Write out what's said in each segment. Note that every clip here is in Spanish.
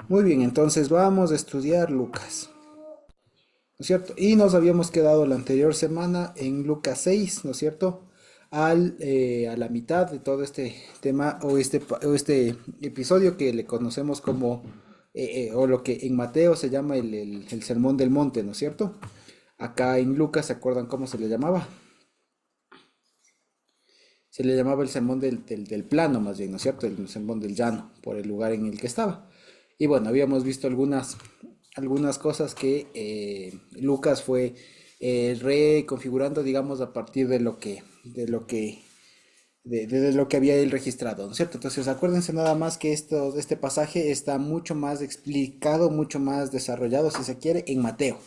Muy bien, entonces vamos a estudiar Lucas, ¿no es cierto? Y nos habíamos quedado la anterior semana en Lucas 6, ¿no es cierto? A la mitad de todo este tema o este episodio que le conocemos como, o lo que en Mateo se llama el Sermón del Monte, ¿no es cierto? Acá en Lucas, ¿se acuerdan cómo se le llamaba? Se le llamaba el sermón del plano, más bien, ¿no es cierto? El sermón del llano, por el lugar en el que estaba. Y bueno, habíamos visto algunas cosas que Lucas fue reconfigurando, digamos, a partir de lo que había él registrado, ¿no es cierto? Entonces, acuérdense nada más que este pasaje está mucho más explicado, mucho más desarrollado, si se quiere, en Mateo,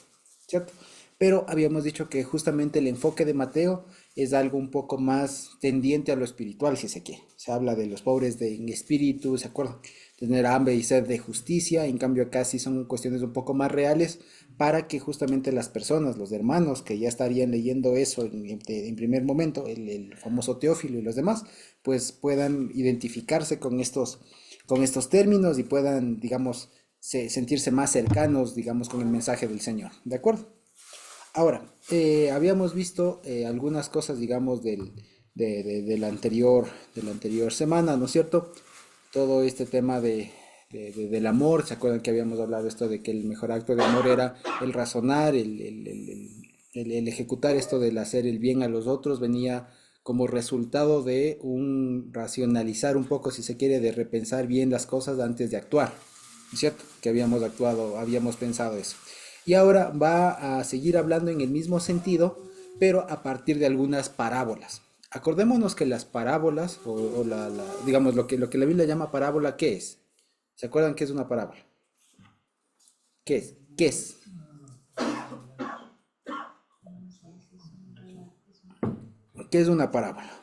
¿cierto? Pero habíamos dicho que justamente el enfoque de Mateo es algo un poco más tendiente a lo espiritual, si se quiere. Se habla de los pobres en espíritu, ¿se acuerdan? Tener hambre y sed de justicia, en cambio acá sí son cuestiones un poco más reales para que justamente las personas, los hermanos que ya estarían leyendo eso en primer momento, el famoso Teófilo y los demás, pues puedan identificarse con estos términos y puedan, digamos, sentirse más cercanos, digamos, con el mensaje del Señor. ¿De acuerdo? Ahora, habíamos visto algunas cosas, digamos, de la anterior semana, ¿no es cierto? Todo este tema del amor, ¿se acuerdan que habíamos hablado esto de que el mejor acto de amor era el razonar, el ejecutar esto del hacer el bien a los otros, venía como resultado de un racionalizar un poco, si se quiere, de repensar bien las cosas antes de actuar, ¿no es cierto? Que habíamos actuado, habíamos pensado eso. Y ahora va a seguir hablando en el mismo sentido, pero a partir de algunas parábolas. Acordémonos que las parábolas, digamos, lo que la Biblia llama parábola, ¿qué es? ¿Se acuerdan qué es una parábola? ¿Qué es? ¿Qué es? ¿Qué es una parábola?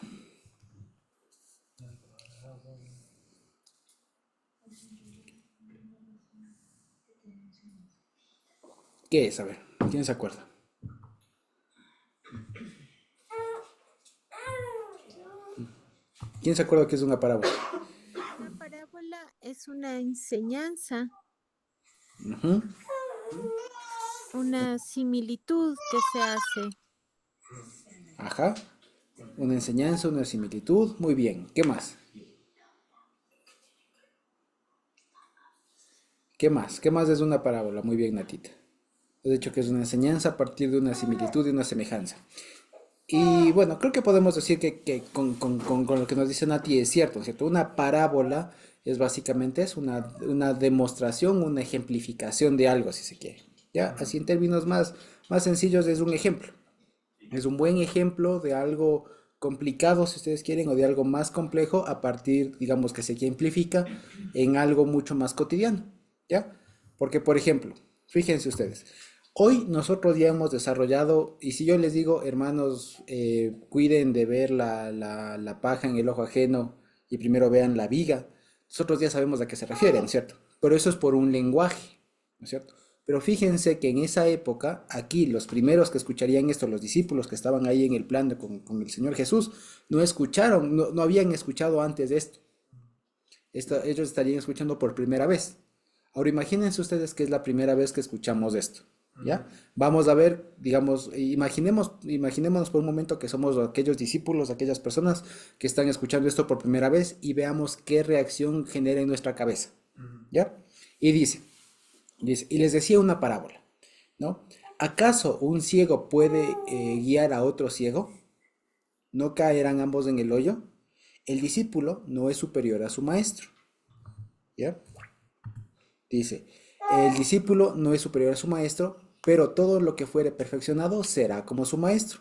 ¿Qué es? A ver, ¿quién se acuerda? ¿Quién se acuerda qué es una parábola? Una parábola es una enseñanza, Ujú. una similitud que se hace. Ajá. Una enseñanza, una similitud. Muy bien. ¿Qué más? ¿Qué más? ¿Qué más es una parábola? Muy bien, Natita. He dicho que es una enseñanza a partir de una similitud y una semejanza. Y bueno, creo que podemos decir que con lo que nos dice Nati es cierto, ¿cierto? Una parábola es básicamente una demostración, una ejemplificación de algo, si se quiere. ¿Ya? Así en términos más sencillos es un ejemplo. Es un buen ejemplo de algo complicado, si ustedes quieren, o de algo más complejo a partir, digamos, que se ejemplifica en algo mucho más cotidiano, ¿ya? Porque, por ejemplo, fíjense ustedes, hoy nosotros ya hemos desarrollado, y si yo les digo, hermanos, cuiden de ver la paja en el ojo ajeno y primero vean la viga, nosotros ya sabemos a qué se refieren, ¿cierto? Pero eso es por un lenguaje, ¿no es cierto? Pero fíjense que en esa época, aquí los primeros que escucharían esto, los discípulos que estaban ahí en el plan con el Señor Jesús, no escucharon, no habían escuchado antes de esto. Ellos estarían escuchando por primera vez. Ahora imagínense ustedes que es la primera vez que escuchamos esto. ¿Ya? Vamos a ver, digamos, imaginémonos por un momento que somos aquellos discípulos, aquellas personas que están escuchando esto por primera vez y veamos qué reacción genera en nuestra cabeza. ¿Ya? Y dice, y les decía una parábola, ¿no? ¿Acaso un ciego puede guiar a otro ciego? ¿No caerán ambos en el hoyo? El discípulo no es superior a su maestro, ¿ya? Dice, el discípulo no es superior a su maestro, pero todo lo que fuere perfeccionado será como su maestro.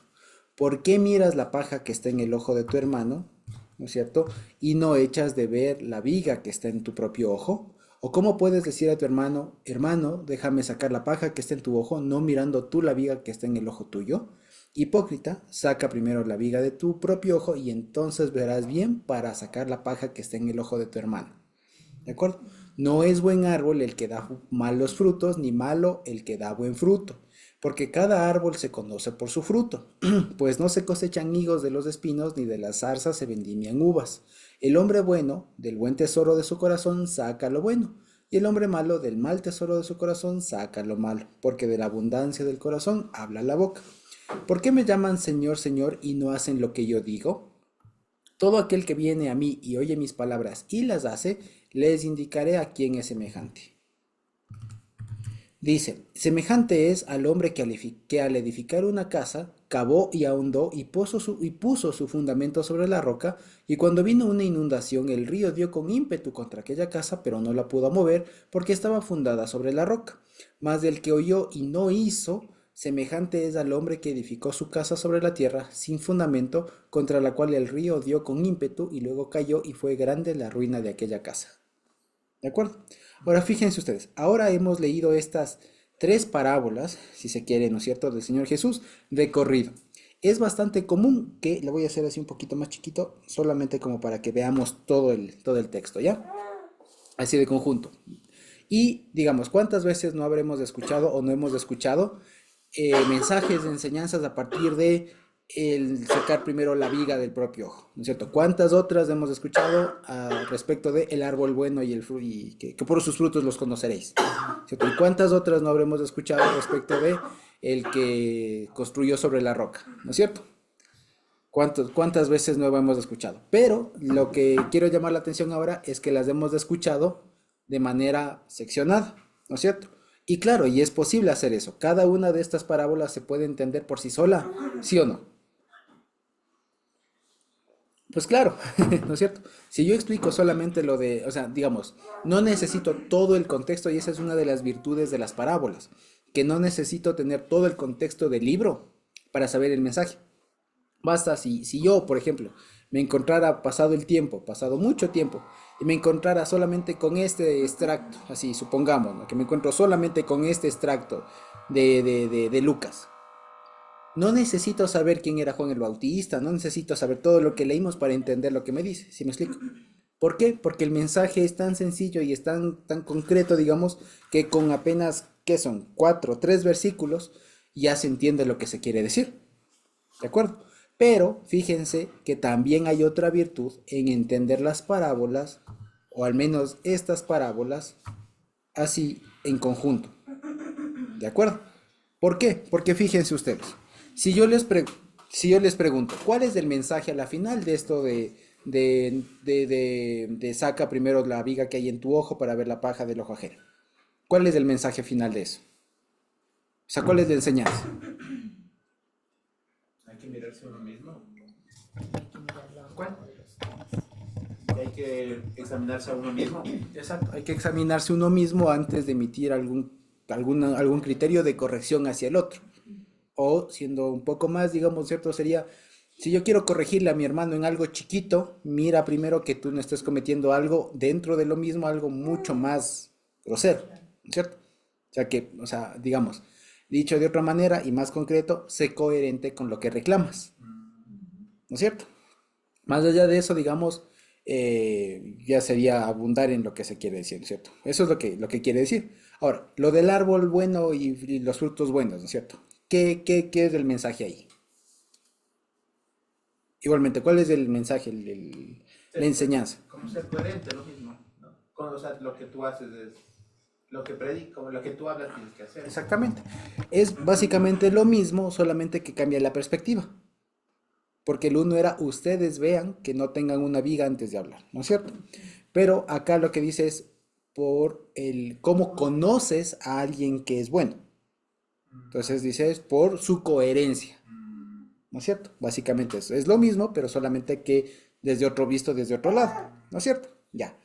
¿Por qué miras la paja que está en el ojo de tu hermano, no es cierto? Y no echas de ver la viga que está en tu propio ojo. ¿O cómo puedes decir a tu hermano, hermano, déjame sacar la paja que está en tu ojo, no mirando tú la viga que está en el ojo tuyo? Hipócrita, saca primero la viga de tu propio ojo y entonces verás bien para sacar la paja que está en el ojo de tu hermano. ¿De acuerdo? No es buen árbol el que da malos frutos, ni malo el que da buen fruto, porque cada árbol se conoce por su fruto, pues no se cosechan higos de los espinos, ni de las zarzas se vendimian uvas. El hombre bueno, del buen tesoro de su corazón, saca lo bueno, Y el hombre malo del mal tesoro de su corazón saca lo malo, porque de la abundancia del corazón habla la boca. ¿Por qué me llaman Señor, Señor y no hacen lo que yo digo? Todo aquel que viene a mí y oye mis palabras y las hace, les indicaré a quién es semejante. Dice, semejante es al hombre que al edificar una casa, cavó y ahondó y puso su fundamento sobre la roca, y cuando vino una inundación, el río dio con ímpetu contra aquella casa, pero no la pudo mover, porque estaba fundada sobre la roca. Mas del que oyó y no hizo, semejante es al hombre que edificó su casa sobre la tierra, sin fundamento, contra la cual el río dio con ímpetu, y luego cayó, y fue grande la ruina de aquella casa. ¿De acuerdo? Ahora fíjense ustedes, ahora hemos leído estas tres parábolas, si se quiere, ¿no es cierto?, del Señor Jesús de corrido. Es bastante común que, le voy a hacer así un poquito más chiquito, solamente como para que veamos todo el texto, ¿ya? Así de conjunto. Y digamos, ¿cuántas veces no habremos escuchado o no hemos escuchado mensajes de enseñanzas a partir de el sacar primero la viga del propio ojo? ¿No es cierto? ¿Cuántas otras hemos escuchado respecto de el árbol bueno y que por sus frutos los conoceréis? ¿Cierto? ¿Y cuántas otras no habremos escuchado respecto de el que construyó sobre la roca? ¿No es cierto? ¿Cuántas veces no hemos escuchado? Pero lo que quiero llamar la atención ahora es que las hemos escuchado de manera seccionada, ¿no es cierto? Y claro, y es posible hacer eso. Cada una de estas parábolas se puede entender por sí sola, ¿sí o no? Pues claro, ¿no es cierto? Si yo explico solamente lo de, o sea, digamos, no necesito todo el contexto y esa es una de las virtudes de las parábolas, que no necesito tener todo el contexto del libro para saber el mensaje. Basta si yo, por ejemplo, me encontrara pasado el tiempo, pasado mucho tiempo, y me encontrara solamente con este extracto, así supongamos, ¿no? Que me encuentro solamente con este extracto de Lucas. No necesito saber quién era Juan el Bautista, no necesito saber todo lo que leímos para entender lo que me dice, ¿sí me explico? ¿Por qué? Porque el mensaje es tan sencillo y es tan concreto, digamos, que con apenas, ¿qué son? Cuatro, tres versículos, ya se entiende lo que se quiere decir. ¿De acuerdo? Pero fíjense que también hay otra virtud en entender las parábolas, o al menos estas parábolas, así en conjunto. ¿De acuerdo? ¿Por qué? Porque fíjense ustedes, si yo les, pre- si yo les pregunto, ¿cuál es el mensaje a la final de esto de saca primero la viga que hay en tu ojo para ver la paja del ojo ajeno? ¿Cuál es el mensaje final de eso? O sea, ¿cuál es la enseñanza? Hay que mirarse a uno mismo. ¿Cuál? Y hay que examinarse a uno mismo. Exacto, hay que examinarse uno mismo antes de emitir algún criterio de corrección hacia el otro. O siendo un poco más, digamos, cierto, sería, si yo quiero corregirle a mi hermano en algo chiquito, mira primero que tú no estés cometiendo algo dentro de lo mismo, algo mucho más grosero, ¿cierto? O sea que, o sea, digamos, dicho de otra manera y más concreto, sé coherente con lo que reclamas, ¿no es cierto? Más allá de eso, digamos, ya sería abundar en lo que se quiere decir, ¿no es cierto? Eso es lo que quiere decir. Ahora, lo del árbol bueno y los frutos buenos, ¿no es cierto? ¿Qué es el mensaje ahí? Igualmente, ¿cuál es el mensaje, la enseñanza? Como ser coherente, lo mismo, ¿no? O sea, lo que tú haces es lo que predico, lo que tú hablas tienes que hacer. Exactamente. Es básicamente lo mismo, solamente que cambia la perspectiva. Porque el uno era, ustedes vean que no tengan una viga antes de hablar, ¿no es cierto? Pero acá lo que dice es por el cómo conoces a alguien que es bueno. Entonces dice es por su coherencia, ¿no es cierto? Básicamente eso. Es lo mismo, pero solamente que desde otro visto, desde otro lado, ¿no es cierto? Ya.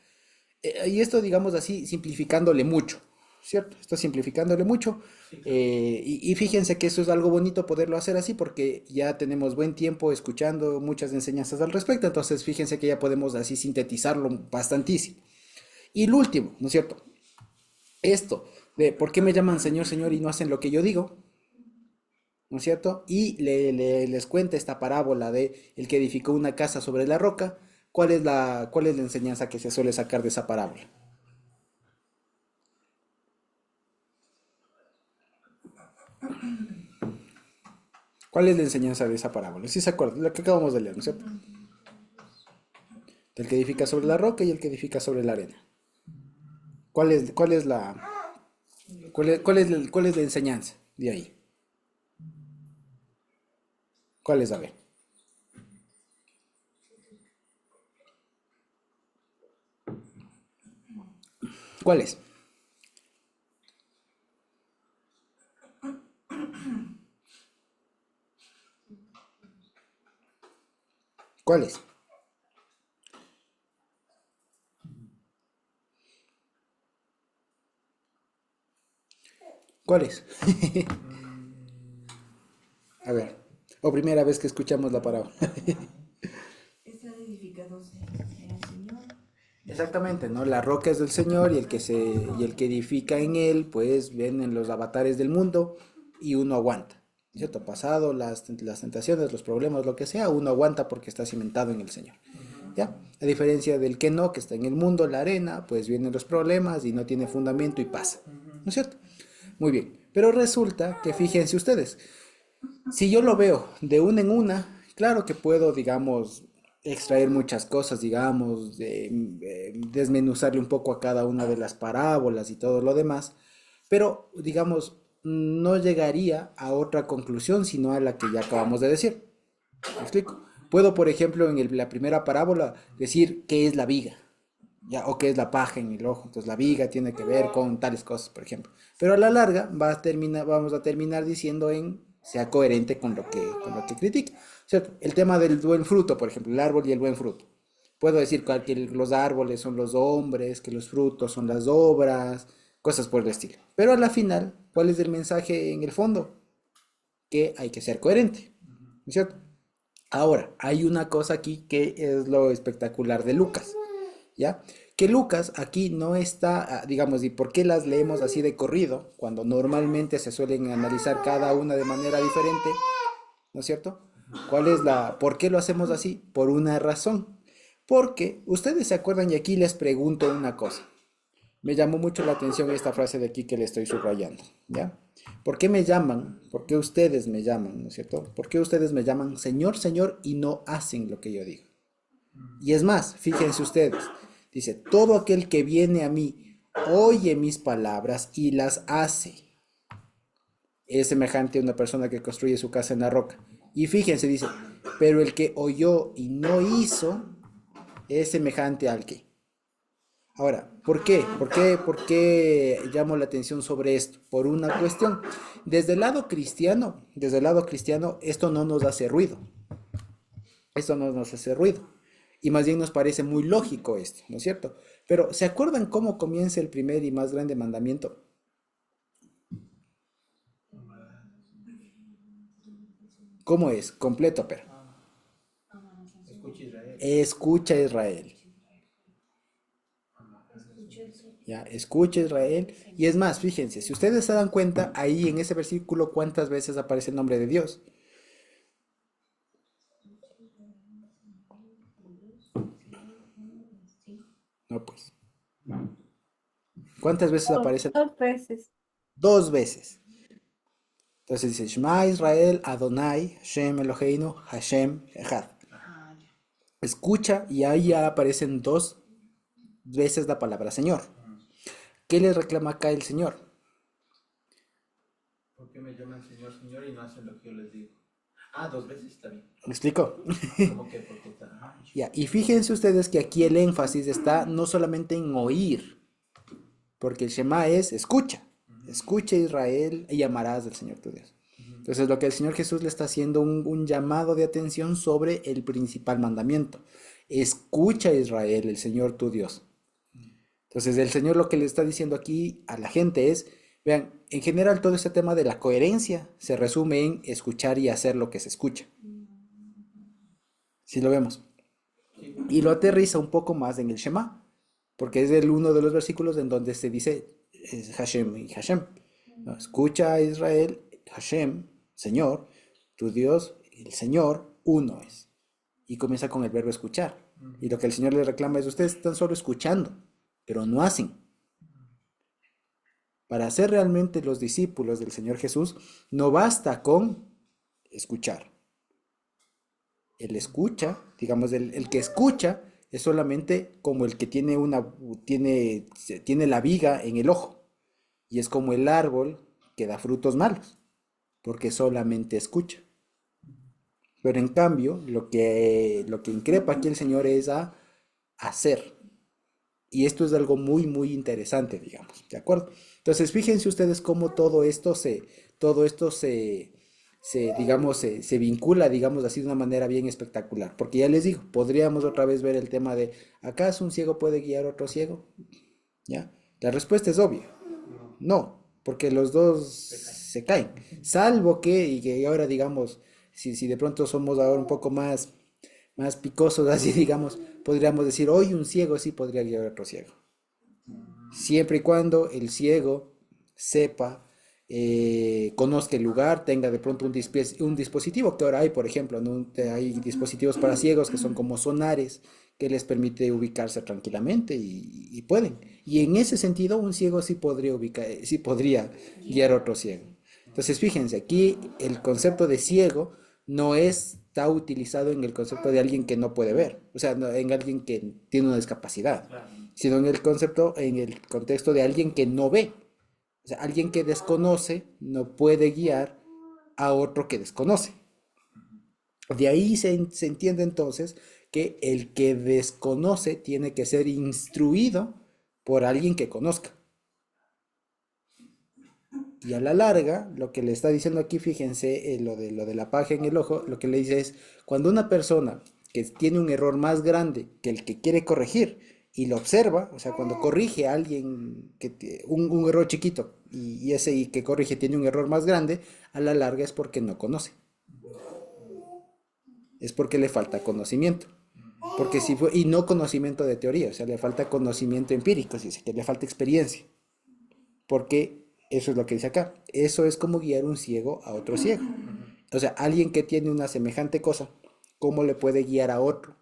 Y esto, digamos así, simplificándole mucho, ¿cierto? Esto simplificándole mucho. Y fíjense que eso es algo bonito poderlo hacer así porque ya tenemos buen tiempo escuchando muchas enseñanzas al respecto. Entonces, fíjense que ya podemos así sintetizarlo bastantísimo. Y lo último, ¿no es cierto? Esto de por qué me llaman Señor, Señor y no hacen lo que yo digo, ¿no es cierto? Y les cuenta esta parábola de el que edificó una casa sobre la roca. ¿Cuál es la enseñanza que se suele sacar de esa parábola? ¿Cuál es la enseñanza de esa parábola? Si se acuerdan, lo que acabamos de leer, ¿no es cierto? El que edifica sobre la roca y el que edifica sobre la arena. cuál es la, cuál es la enseñanza de ahí? ¿Cuál es? A ver. ¿Cuál es? ¿Cuál es? ¿Cuál es? A ver. O primera vez que escuchamos la parábola. Están edificados en el Señor. Exactamente, ¿no? La roca es del Señor y el que edifica en él, pues vienen los avatares del mundo y uno aguanta, ¿cierto? Pasado las tentaciones, los problemas, lo que sea, uno aguanta porque está cimentado en el Señor, ¿ya? A diferencia del que no, que está en el mundo, la arena, pues vienen los problemas y no tiene fundamento y pasa, ¿no es cierto? Muy bien, pero resulta que fíjense ustedes, si yo lo veo de una en una, claro que puedo, digamos, extraer muchas cosas, digamos, desmenuzarle un poco a cada una de las parábolas y todo lo demás, pero, digamos, no llegaría a otra conclusión sino a la que ya acabamos de decir. ¿Me explico? Puedo, por ejemplo, en la primera parábola decir qué es la viga, ya, o qué es la paja en el ojo. Entonces, la viga tiene que ver con tales cosas, por ejemplo. Pero a la larga vamos a terminar diciendo sea coherente con lo que critica. ¿Cierto? El tema del buen fruto, por ejemplo, el árbol y el buen fruto. Puedo decir que los árboles son los hombres, que los frutos son las obras, cosas por el estilo. Pero a la final, ¿cuál es el mensaje en el fondo? Que hay que ser coherente, ¿no es cierto? Ahora, hay una cosa aquí que es lo espectacular de Lucas, ¿ya? Que Lucas aquí no está, digamos, ¿y por qué las leemos así de corrido? Cuando normalmente se suelen analizar cada una de manera diferente, ¿no es cierto? ¿Por qué lo hacemos así? Por una razón. Porque ustedes se acuerdan y aquí les pregunto una cosa. Me llamó mucho la atención esta frase de aquí que le estoy subrayando, ¿ya? ¿Por qué me llaman? ¿Por qué ustedes me llaman? ¿No es cierto? ¿Por qué ustedes me llaman Señor, Señor y no hacen lo que yo digo? Y es más, fíjense ustedes, dice, todo aquel que viene a mí oye mis palabras y las hace. Es semejante a una persona que construye su casa en la roca. Y fíjense, dice, pero el que oyó y no hizo es semejante al que. Ahora, ¿por qué? ¿Por qué llamo la atención sobre esto? Por una cuestión. Desde el lado cristiano, esto no nos hace ruido. Esto no nos hace ruido. Y más bien nos parece muy lógico esto, ¿no es cierto? Pero ¿se acuerdan cómo comienza el primer y más grande mandamiento? ¿Cómo es? Completo, pero. Escucha Israel. Escucha Israel. Ya, escucha Israel. Y es más, fíjense, si ustedes se dan cuenta, ahí en ese versículo, ¿cuántas veces aparece el nombre de Dios? No, pues. ¿Cuántas veces aparece? Dos veces. Dos veces. Entonces dice, Shema Israel, Adonai, Shem Eloheinu, Hashem Echad. Escucha y ahí ya aparecen dos veces la palabra Señor. ¿Qué le reclama acá el Señor? ¿Por qué me llaman Señor, Señor y no hacen lo que yo les digo? Ah, dos veces está bien. ¿Me explico? ¿Cómo que? Porque está. Ya, y fíjense ustedes que aquí el énfasis está no solamente en oír, porque el Shema es escucha. Escucha Israel y amarás al Señor tu Dios. Entonces lo que el Señor Jesús le está haciendo un llamado de atención sobre el principal mandamiento. Escucha Israel, el Señor tu Dios. Entonces el Señor lo que le está diciendo aquí a la gente es, vean, en general todo este tema de la coherencia se resume en escuchar y hacer lo que se escucha. Si lo vemos. Y lo aterriza un poco más en el Shema, porque es uno de los versículos en donde se dice Hashem y Hashem. ¿No? Escucha a Israel, Hashem, Señor, tu Dios, el Señor, uno es. Y comienza con el verbo escuchar. Y lo que el Señor le reclama es, ustedes están solo escuchando, pero no hacen. Para ser realmente los discípulos del Señor Jesús, no basta con escuchar. El escucha, digamos, el que escucha, es solamente como el que tiene la viga en el ojo. Y es como el árbol que da frutos malos, porque solamente escucha. Pero en cambio, lo que increpa aquí el Señor es a hacer. Y esto es algo muy, muy interesante, digamos, ¿de acuerdo? Entonces, fíjense ustedes cómo digamos, se vincula, digamos así, de una manera bien espectacular. Porque ya les digo, podríamos otra vez ver el tema de, ¿acaso un ciego puede guiar a otro ciego? ¿Ya? La respuesta es obvia. No, porque los dos se caen. Salvo y que ahora digamos, si de pronto somos ahora un poco más picosos, así digamos, podríamos decir, hoy un ciego sí podría guiar a otro ciego. Siempre y cuando el ciego sepa, conozca el lugar, tenga de pronto un dispositivo que ahora hay, por ejemplo, ¿no? Hay dispositivos para ciegos que son como sonares que les permite ubicarse tranquilamente y pueden. Y en ese sentido, un ciego sí podría guiar a otro ciego. Entonces, fíjense, aquí el concepto de ciego no está utilizado en el concepto de alguien que no puede ver, o sea, en alguien que tiene una discapacidad, sino en el contexto de alguien que no ve. O sea, alguien que desconoce no puede guiar a otro que desconoce. De ahí se entiende entonces que el que desconoce tiene que ser instruido por alguien que conozca. Y a la larga, lo que le está diciendo aquí, fíjense, lo de la paja en el ojo, lo que le dice es, cuando una persona que tiene un error más grande que el que quiere corregir y lo observa, o sea, cuando corrige a alguien un error chiquito y ese que corrige tiene un error más grande, a la larga es porque no conoce, es porque le falta conocimiento. Porque y no conocimiento de teoría, o sea, le falta conocimiento empírico, dice que le falta experiencia. Porque eso es lo que dice acá. Eso es como guiar un ciego a otro ciego. O sea, alguien que tiene una semejante cosa, ¿cómo le puede guiar a otro?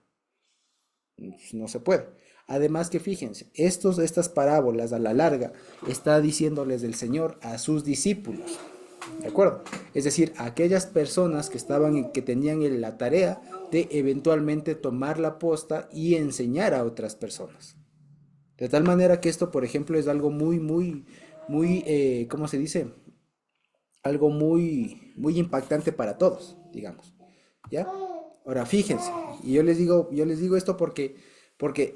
Pues no se puede. Además que fíjense, estas parábolas a la larga está diciéndoles del Señor a sus discípulos. ¿De acuerdo? Es decir, a aquellas personas que tenían la tarea de eventualmente tomar la posta y enseñar a otras personas. De tal manera que esto, por ejemplo, es algo muy, muy, muy, ¿cómo se dice? Algo muy, muy impactante para todos, digamos. ¿Ya? Ahora, fíjense, y yo les digo esto porque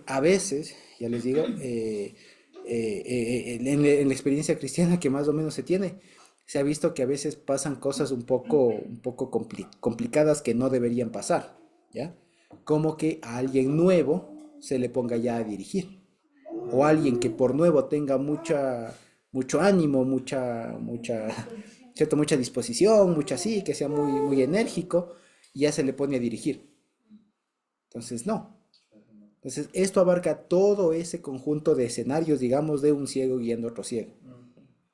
a veces, ya les digo, en la experiencia cristiana que más o menos se tiene, se ha visto que a veces pasan cosas un poco complicadas que no deberían pasar, ¿ya? Como que a alguien nuevo se le ponga ya a dirigir, o alguien que por nuevo tenga mucho ánimo, ¿cierto? Mucha disposición, mucha así, que sea muy, muy enérgico, y ya se le pone a dirigir. Entonces, no. Entonces, esto abarca todo ese conjunto de escenarios, digamos, de un ciego guiando a otro ciego.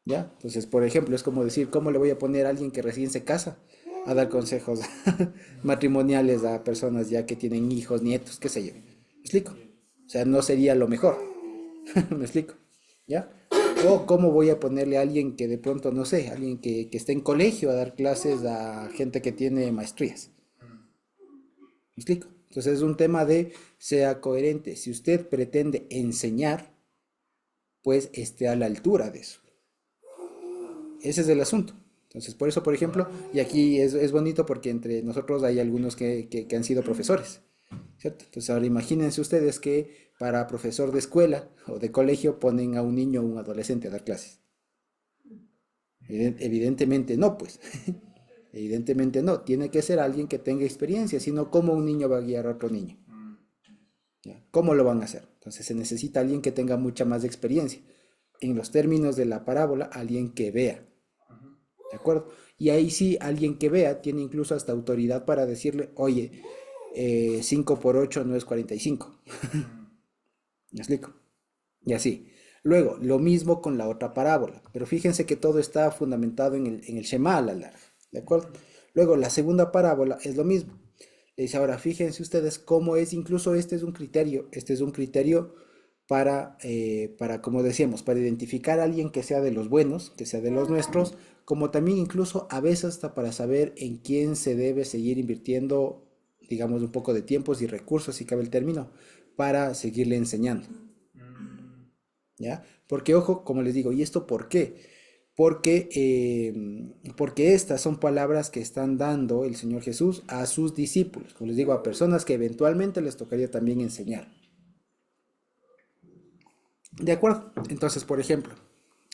¿Ya? Entonces, por ejemplo, es como decir, ¿cómo le voy a poner a alguien que recién se casa a dar consejos matrimoniales a personas ya que tienen hijos, nietos, qué sé yo? ¿Me explico? O sea, no sería lo mejor. ¿Me explico? ¿Ya? O cómo voy a ponerle a alguien que de pronto, no sé, alguien que esté en colegio a dar clases a gente que tiene maestrías. ¿Me explico? Entonces es un tema de sea coherente. Si usted pretende enseñar, pues esté a la altura de eso. Ese es el asunto. Entonces, por eso, por ejemplo, y aquí es bonito porque entre nosotros hay algunos que han sido profesores, ¿cierto? Entonces, ahora imagínense ustedes que para profesor de escuela o de colegio ponen a un niño o un adolescente a dar clases. Evidentemente no, pues. Evidentemente no. Tiene que ser alguien que tenga experiencia, sino cómo un niño va a guiar a otro niño. ¿Ya? ¿Cómo lo van a hacer? Entonces, se necesita alguien que tenga mucha más experiencia. En los términos de la parábola, alguien que vea. ¿De acuerdo? Y ahí sí, alguien que vea tiene incluso hasta autoridad para decirle, oye, 5 por 8 no es 45. ¿Me explico? Y así. Luego, lo mismo con la otra parábola. Pero fíjense que todo está fundamentado en el Shema a la larga. ¿De acuerdo? Luego, la segunda parábola es lo mismo. Le dice, ahora, fíjense ustedes cómo es, incluso este es un criterio para, como decíamos, para identificar a alguien que sea de los buenos, que sea de los nuestros, como también incluso a veces hasta para saber en quién se debe seguir invirtiendo, digamos, un poco de tiempos y recursos, si cabe el término, para seguirle enseñando. ¿Ya? Porque, ojo, como les digo, ¿y esto por qué? Porque estas son palabras que están dando el Señor Jesús a sus discípulos, como les digo, a personas que eventualmente les tocaría también enseñar. ¿De acuerdo? Entonces, por ejemplo,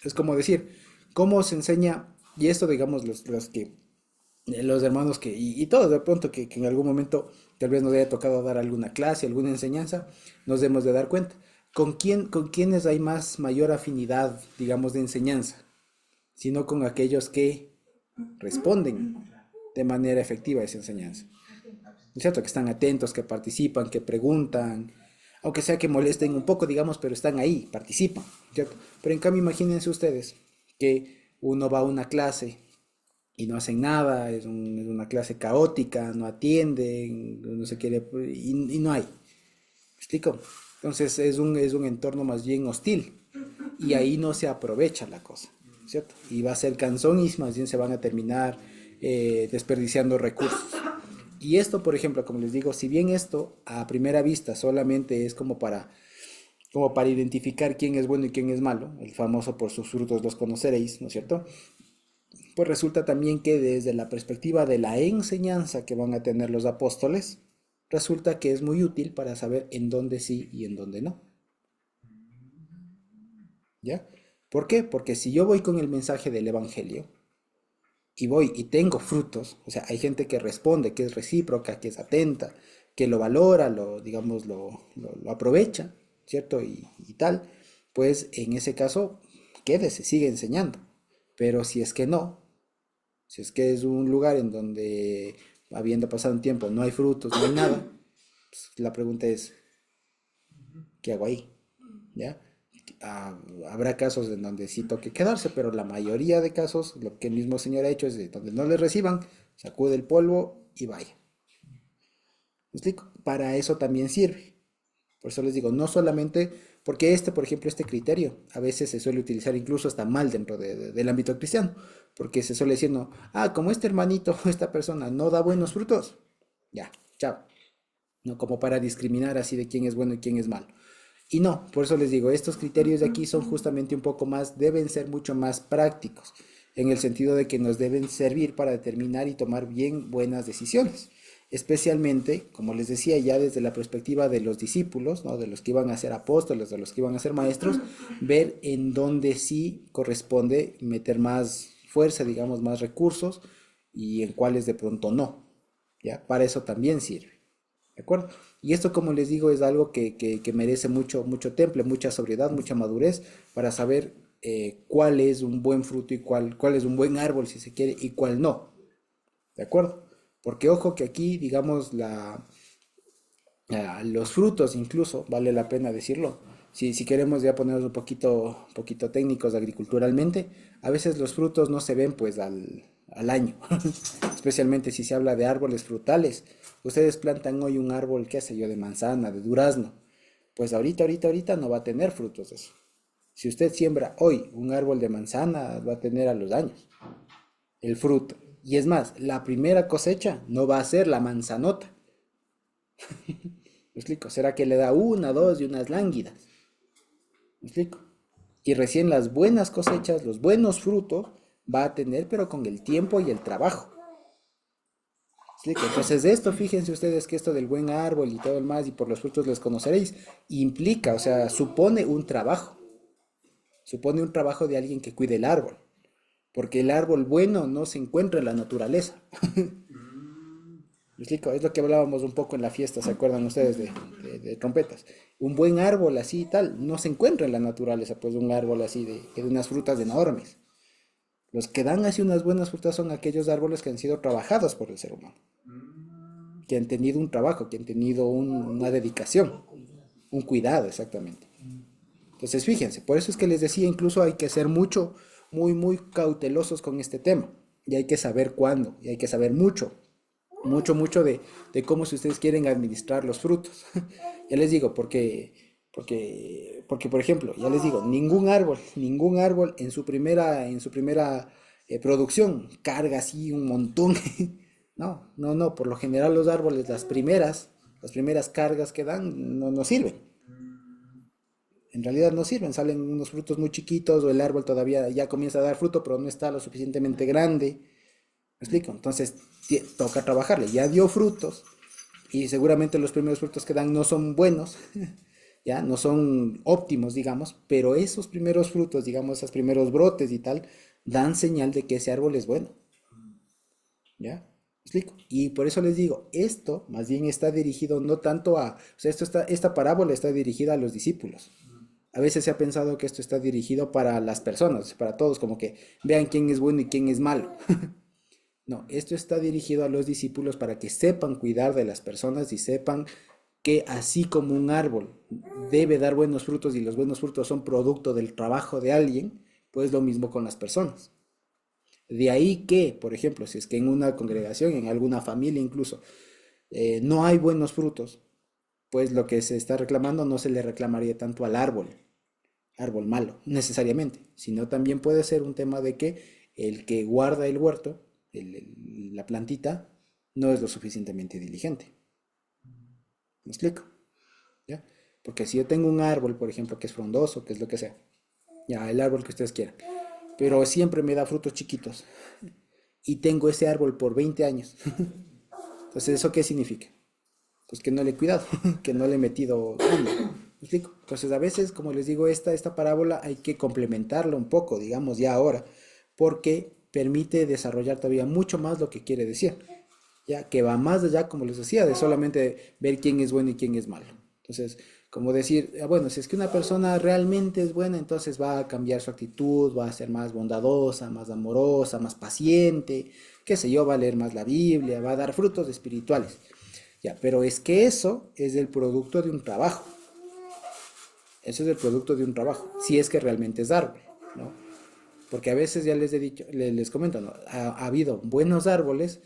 es como decir, ¿cómo se enseña? Y esto, digamos, los hermanos y todos de pronto que en algún momento tal vez nos haya tocado dar alguna clase, alguna enseñanza, nos debemos de dar cuenta. Con quiénes hay mayor afinidad, digamos, de enseñanza? Sino con aquellos que responden de manera efectiva a esa enseñanza. ¿No es cierto? Que están atentos, que participan, que preguntan, aunque sea que molesten un poco, digamos, pero están ahí, participan, ¿cierto? Pero en cambio, imagínense ustedes que uno va a una clase y no hacen nada, es una clase caótica, no atienden, no se quiere, y no hay. ¿Me explico? Entonces es un entorno más bien hostil y ahí no se aprovecha la cosa, ¿cierto? Y va a ser cansón y más bien se van a terminar desperdiciando recursos. Y esto, por ejemplo, como les digo, si bien esto a primera vista solamente es como para identificar quién es bueno y quién es malo, el famoso por sus frutos los conoceréis, ¿no es cierto? Pues resulta también que desde la perspectiva de la enseñanza que van a tener los apóstoles, resulta que es muy útil para saber en dónde sí y en dónde no. ¿Ya? ¿Por qué? Porque si yo voy con el mensaje del Evangelio y voy y tengo frutos, o sea, hay gente que responde, que es recíproca, que es atenta, que lo valora, digamos, lo aprovecha, ¿cierto? Y tal, pues en ese caso, quédese, sigue enseñando. Pero si es que no, si es que es un lugar en donde, habiendo pasado un tiempo, no hay frutos, no hay nada, pues la pregunta es, ¿qué hago ahí? ¿Ya? Habrá casos en donde sí toque quedarse, pero la mayoría de casos, lo que el mismo Señor ha hecho es de donde no le reciban, sacude el polvo y vaya. ¿Me explico? Para eso también sirve. Por eso les digo, no solamente, porque por ejemplo, este criterio a veces se suele utilizar incluso hasta mal dentro del ámbito cristiano, porque se suele decir, no, como este hermanito o esta persona no da buenos frutos, ya, chao. No como para discriminar así de quién es bueno y quién es malo. Y no, por eso les digo, estos criterios de aquí son justamente un poco más, deben ser mucho más prácticos, en el sentido de que nos deben servir para determinar y tomar bien buenas decisiones. Especialmente, como les decía, ya desde la perspectiva de los discípulos, ¿no? De los que iban a ser apóstoles, de los que iban a ser maestros, ver en dónde sí corresponde meter más fuerza, digamos, más recursos, y en cuáles de pronto no. ¿Ya? Para eso también sirve. ¿De acuerdo? Y esto, como les digo, es algo que merece mucho temple, mucha sobriedad, mucha madurez para saber cuál es un buen fruto y cuál es un buen árbol, si se quiere, y cuál no. ¿De acuerdo? Porque ojo que aquí, digamos, los frutos incluso, vale la pena decirlo, si queremos ya ponernos un poquito técnicos agriculturalmente, a veces los frutos no se ven pues al año, especialmente si se habla de árboles frutales. Ustedes plantan hoy un árbol, qué sé yo, de manzana, de durazno, pues ahorita no va a tener frutos eso. Si usted siembra hoy un árbol de manzana, va a tener a los años el fruto. Y es más, la primera cosecha no va a ser la manzanota. ¿Me explico? ¿Será que le da una, dos y unas lánguidas? ¿Me explico? Y recién las buenas cosechas, los buenos frutos, va a tener, pero con el tiempo y el trabajo. ¿Me explico? Entonces, esto, fíjense ustedes que esto del buen árbol y todo el más, y por los frutos les conoceréis, implica, o sea, supone un trabajo. Supone un trabajo de alguien que cuide el árbol. Porque el árbol bueno no se encuentra en la naturaleza. ¿Me explico? Es lo que hablábamos un poco en la fiesta, ¿se acuerdan ustedes de trompetas? Un buen árbol así y tal no se encuentra en la naturaleza, pues un árbol así de unas frutas enormes. Los que dan así unas buenas frutas son aquellos árboles que han sido trabajados por el ser humano, que han tenido un trabajo, que han tenido una dedicación, un cuidado, exactamente. Entonces, fíjense, por eso es que les decía, incluso hay que ser muy cautelosos con este tema, y hay que saber cuándo, y hay que saber mucho de cómo si ustedes quieren administrar los frutos. Ya les digo, porque, por ejemplo, ya les digo, ningún árbol en su primera producción carga así un montón. No, por lo general los árboles, las primeras cargas que dan no sirven. En realidad no sirven, salen unos frutos muy chiquitos o el árbol todavía ya comienza a dar fruto, pero no está lo suficientemente grande. ¿Me explico? Entonces toca trabajarle. Ya dio frutos y seguramente los primeros frutos que dan no son buenos, ya no son óptimos, digamos, pero esos primeros frutos, digamos, esos primeros brotes y tal, dan señal de que ese árbol es bueno. ¿Ya? ¿Me explico? Y por eso les digo, esto más bien está dirigido no tanto a, o sea, esta parábola está dirigida a los discípulos. A veces se ha pensado que esto está dirigido para las personas, para todos, como que vean quién es bueno y quién es malo. No, esto está dirigido a los discípulos para que sepan cuidar de las personas y sepan que así como un árbol debe dar buenos frutos y los buenos frutos son producto del trabajo de alguien, pues lo mismo con las personas. De ahí que, por ejemplo, si es que en una congregación, en alguna familia incluso, no hay buenos frutos, pues lo que se está reclamando no se le reclamaría tanto al árbol malo, necesariamente, sino también puede ser un tema de que el que guarda el huerto, la plantita, no es lo suficientemente diligente. ¿Me explico? ¿Ya? Porque si yo tengo un árbol, por ejemplo, que es frondoso, que es lo que sea, ya, el árbol que ustedes quieran, pero siempre me da frutos chiquitos, y tengo ese árbol por 20 años, entonces, ¿eso qué significa? Pues que no le he cuidado, que no le he metido fondo. ¿Me explico? Entonces, a veces, como les digo, esta parábola hay que complementarla un poco, digamos, ya ahora, porque permite desarrollar todavía mucho más lo que quiere decir, ya que va más allá, como les decía, de solamente ver quién es bueno y quién es malo. Entonces, como decir, bueno, si es que una persona realmente es buena, entonces va a cambiar su actitud, va a ser más bondadosa, más amorosa, más paciente, qué sé yo, va a leer más la Biblia, va a dar frutos espirituales. Ya, pero es que eso es el producto de un trabajo. Eso es el producto de un trabajo, si es que realmente es árbol, ¿no? Porque a veces ya les he dicho, les comento, ¿no? Ha habido buenos árboles,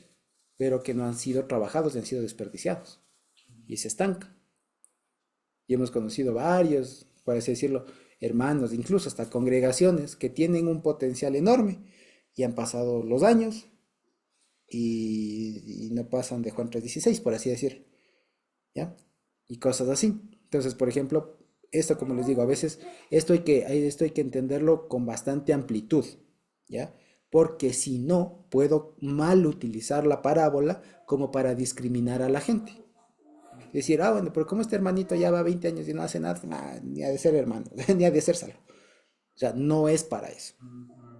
pero que no han sido trabajados, han sido desperdiciados y se estancan. Y hemos conocido varios, por así decirlo, hermanos, incluso hasta congregaciones que tienen un potencial enorme y han pasado los años y no pasan de Juan 3:16, por así decir, ¿ya? Y cosas así. Entonces, por ejemplo, esto, como les digo, a veces esto hay que entenderlo con bastante amplitud, ¿ya? Porque si no, puedo mal utilizar la parábola como para discriminar a la gente. Decir, bueno, pero como este hermanito ya va 20 años y no hace nada, nah, ni ha de ser hermano, ni ha de ser salvo. O sea, no es para eso.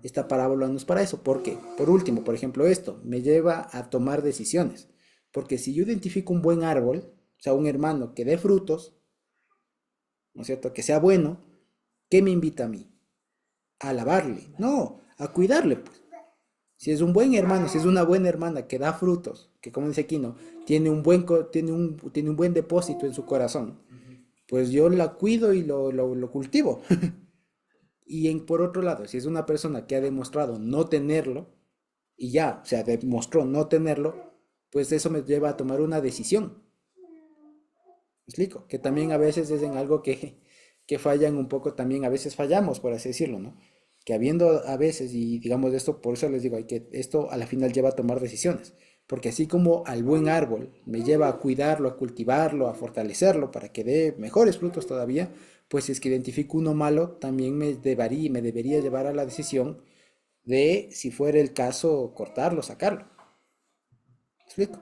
Esta parábola no es para eso. ¿Por qué? Por último, por ejemplo, esto me lleva a tomar decisiones. Porque si yo identifico un buen árbol, o sea, un hermano que dé frutos, ¿no es cierto? Que sea bueno, ¿qué me invita a mí? A alabarle. No, a cuidarle, pues. Si es un buen hermano, si es una buena hermana que da frutos, que como dice aquí, ¿no? Tiene un buen depósito en su corazón, pues yo la cuido y lo cultivo. Y por otro lado, si es una persona que ha demostrado no tenerlo, y ya, o sea, demostró no tenerlo, pues eso me lleva a tomar una decisión. ¿Me explico? Que también a veces es en algo que fallan un poco, también a veces fallamos, por así decirlo, ¿no? Que habiendo a veces, y digamos esto, por eso les digo, esto a la final lleva a tomar decisiones. Porque así como al buen árbol me lleva a cuidarlo, a cultivarlo, a fortalecerlo para que dé mejores frutos todavía, pues si es que identifico uno malo, también me debería llevar a la decisión de, si fuera el caso, cortarlo, sacarlo. ¿Me explico?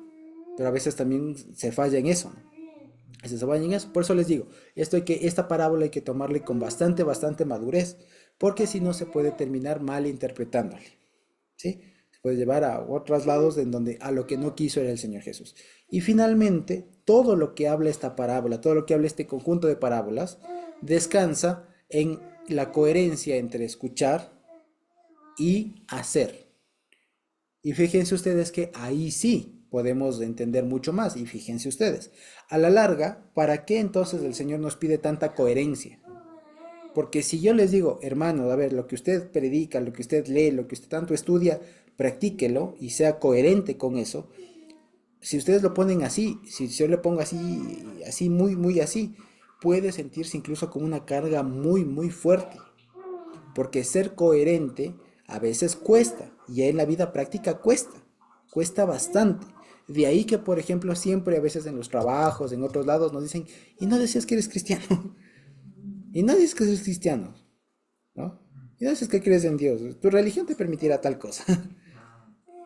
Pero a veces también se falla en eso, ¿no? Se falla en eso. Por eso les digo, esta parábola hay que tomarle con bastante madurez, porque si no se puede terminar mal interpretándole, ¿sí? Se puede llevar a otros lados en donde a lo que no quiso era el Señor Jesús. Y finalmente, todo lo que habla esta parábola, todo lo que habla este conjunto de parábolas, descansa en la coherencia entre escuchar y hacer. Y fíjense ustedes que ahí sí podemos entender mucho más. Y fíjense ustedes, a la larga, ¿para qué entonces el Señor nos pide tanta coherencia? Porque si yo les digo, hermano, a ver, lo que usted predica, lo que usted lee, lo que usted tanto estudia, practíquelo y sea coherente con eso. Si ustedes lo ponen así, si yo le pongo así, muy así, puede sentirse incluso como una carga muy fuerte. Porque ser coherente a veces cuesta, y en la vida práctica cuesta bastante. De ahí que, por ejemplo, siempre a veces en los trabajos, en otros lados, nos dicen, y no decías que eres cristiano, y no dices que eres cristiano, ¿no? Y no dices que crees en Dios, tu religión te permitirá tal cosa,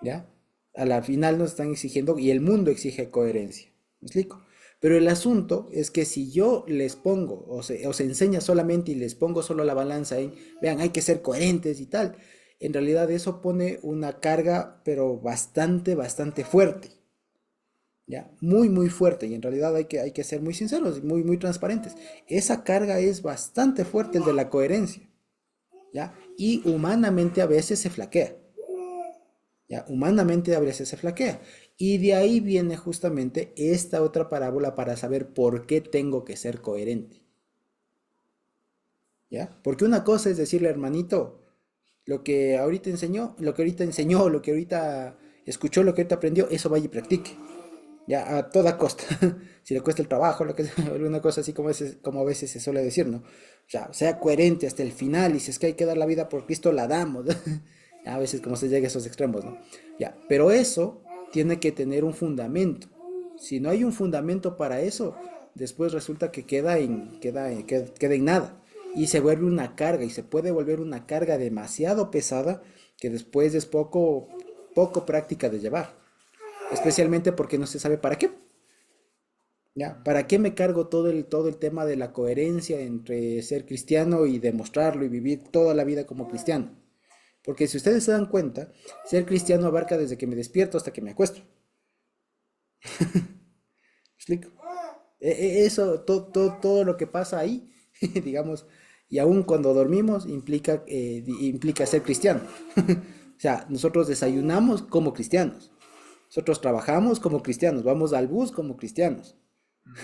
¿ya? A la final nos están exigiendo, y el mundo exige coherencia, ¿me explico? Pero el asunto es que si yo les pongo, o se enseña solamente y les pongo solo la balanza en, vean, hay que ser coherentes y tal, en realidad eso pone una carga, pero bastante, bastante fuerte, ¿ya? Muy, muy fuerte, y en realidad hay que ser muy sinceros, y muy, muy transparentes. Esa carga es bastante fuerte, el de la coherencia, ¿ya? Y humanamente a veces se flaquea. ¿Ya? Humanamente a veces se flaquea. Y de ahí viene justamente esta otra parábola para saber por qué tengo que ser coherente. ¿Ya? Porque una cosa es decirle, hermanito, lo que ahorita escuchó, lo que ahorita aprendió, eso vaya y practique. Ya, a toda costa. Si le cuesta el trabajo, lo que sea, alguna cosa así como a veces se suele decir, ¿no? O sea coherente hasta el final, y si es que hay que dar la vida por Cristo, la damos. A veces como se llega a esos extremos, ¿no? Ya, pero eso tiene que tener un fundamento. Si no hay un fundamento para eso, después resulta que queda en nada. Y se vuelve una carga, y se puede volver una carga demasiado pesada que después es poco práctica de llevar. Especialmente porque no se sabe para qué. ¿Ya? ¿Para qué me cargo todo el tema de la coherencia entre ser cristiano y demostrarlo y vivir toda la vida como cristiano? Porque si ustedes se dan cuenta, ser cristiano abarca desde que me despierto hasta que me acuesto. ¿Me explico? Eso, todo lo que pasa ahí, digamos, y aún cuando dormimos, implica ser cristiano. O sea, nosotros desayunamos como cristianos. Nosotros trabajamos como cristianos, vamos al bus como cristianos.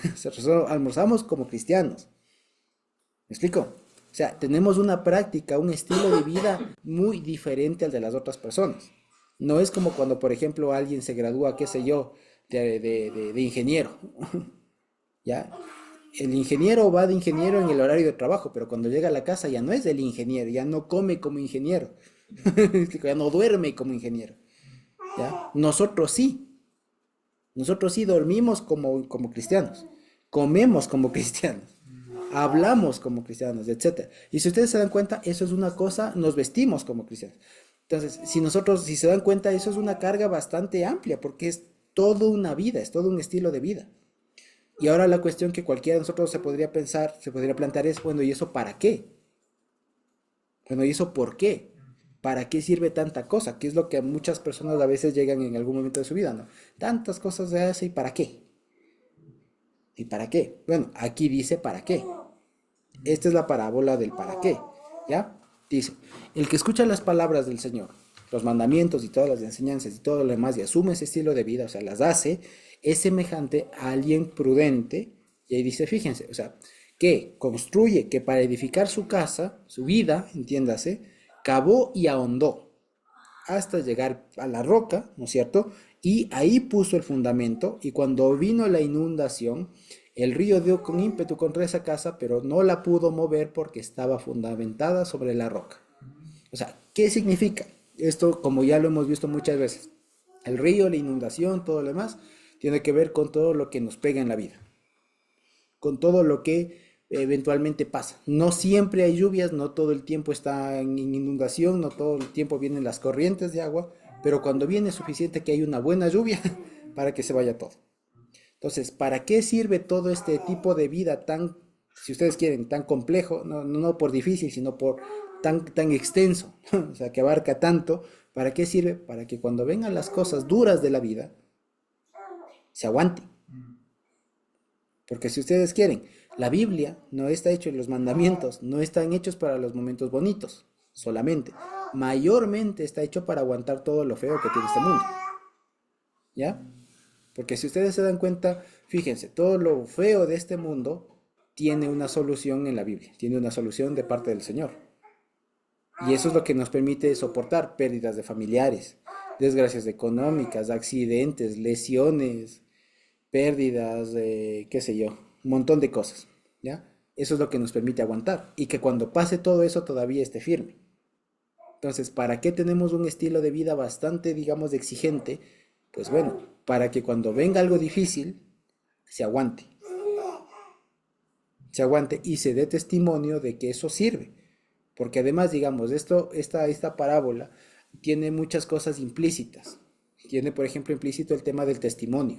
Nosotros almorzamos como cristianos. ¿Me explico? O sea, tenemos una práctica, un estilo de vida muy diferente al de las otras personas. No es como cuando, por ejemplo, alguien se gradúa, qué sé yo, de ingeniero. ¿Ya? El ingeniero va de ingeniero en el horario de trabajo, pero cuando llega a la casa ya no es del ingeniero, ya no come como ingeniero. ¿Me explico? Ya no duerme como ingeniero. ¿Ya? Nosotros sí dormimos como cristianos, comemos como cristianos, hablamos como cristianos, etcétera. Y si ustedes se dan cuenta, eso es una cosa, nos vestimos como cristianos. Entonces, si se dan cuenta, eso es una carga bastante amplia, porque es toda una vida, es todo un estilo de vida. Y ahora la cuestión que cualquiera de nosotros se podría plantear es, bueno, ¿y eso para qué? Bueno, ¿y eso por qué? ¿Para qué sirve tanta cosa? ¿Qué es lo que a muchas personas a veces llegan en algún momento de su vida, ¿no? Tantas cosas se hace, ¿y para qué? ¿Y para qué? Bueno, aquí dice para qué. Esta es la parábola del para qué, ¿ya? Dice, el que escucha las palabras del Señor, los mandamientos y todas las enseñanzas y todo lo demás y asume ese estilo de vida, o sea, las hace, es semejante a alguien prudente, y ahí dice, fíjense, o sea, que construye, que para edificar su casa, su vida, entiéndase, cavó y ahondó hasta llegar a la roca, ¿no es cierto? Y ahí puso el fundamento, y cuando vino la inundación, el río dio con ímpetu contra esa casa, pero no la pudo mover porque estaba fundamentada sobre la roca. O sea, ¿qué significa? Esto, como ya lo hemos visto muchas veces, el río, la inundación, todo lo demás, tiene que ver con todo lo que nos pega en la vida, con todo lo que eventualmente pasa. No siempre hay lluvias, no todo el tiempo está en inundación, no todo el tiempo vienen las corrientes de agua, pero cuando viene es suficiente que hay una buena lluvia para que se vaya todo. Entonces, ¿para qué sirve todo este tipo de vida tan, si ustedes quieren, tan complejo? No por difícil, sino por tan extenso, o sea, que abarca tanto. ¿Para qué sirve? Para que cuando vengan las cosas duras de la vida, se aguante. Porque si ustedes quieren, la Biblia no está hecha, los mandamientos no están hechos para los momentos bonitos, solamente. Mayormente está hecho para aguantar todo lo feo que tiene este mundo. ¿Ya? Porque si ustedes se dan cuenta, fíjense, todo lo feo de este mundo tiene una solución en la Biblia, tiene una solución de parte del Señor. Y eso es lo que nos permite soportar pérdidas de familiares, desgracias económicas, accidentes, lesiones, pérdidas, qué sé yo, un montón de cosas, ¿ya? Eso es lo que nos permite aguantar y que cuando pase todo eso todavía esté firme. Entonces, ¿para qué tenemos un estilo de vida bastante, digamos, exigente? Pues bueno, para que cuando venga algo difícil, se aguante y se dé testimonio de que eso sirve. Porque además, digamos, esta parábola tiene muchas cosas implícitas. Tiene, por ejemplo, implícito el tema del testimonio.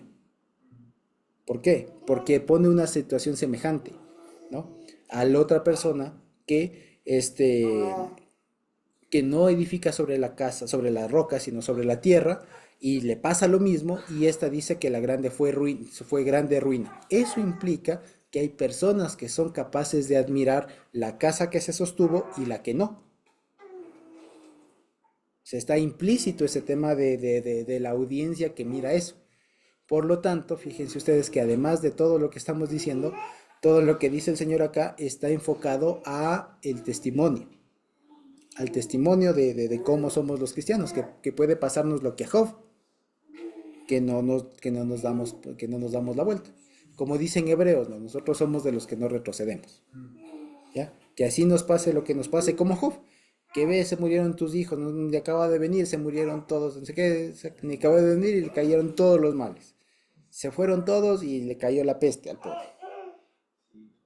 ¿Por qué? Porque pone una situación semejante, ¿no? A la otra persona que no edifica sobre la casa, sobre la roca, sino sobre la tierra, y le pasa lo mismo, y esta dice que la grande fue grande ruina. Eso implica que hay personas que son capaces de admirar la casa que se sostuvo y la que no. Se está implícito ese tema de la audiencia que mira eso. Por lo tanto, fíjense ustedes que además de todo lo que estamos diciendo, todo lo que dice el Señor acá está enfocado a el testimonio, al testimonio de cómo somos los cristianos, que puede pasarnos lo que a Job, que no nos damos la vuelta. Como dicen Hebreos, ¿no? Nosotros somos de los que no retrocedemos. ¿Ya? Que así nos pase lo que nos pase como Job, que ve, se murieron tus hijos, ¿no? Acaba de venir, se murieron todos, no sé qué, ni acaba de venir y le cayeron todos los males. Se fueron todos y le cayó la peste al pobre.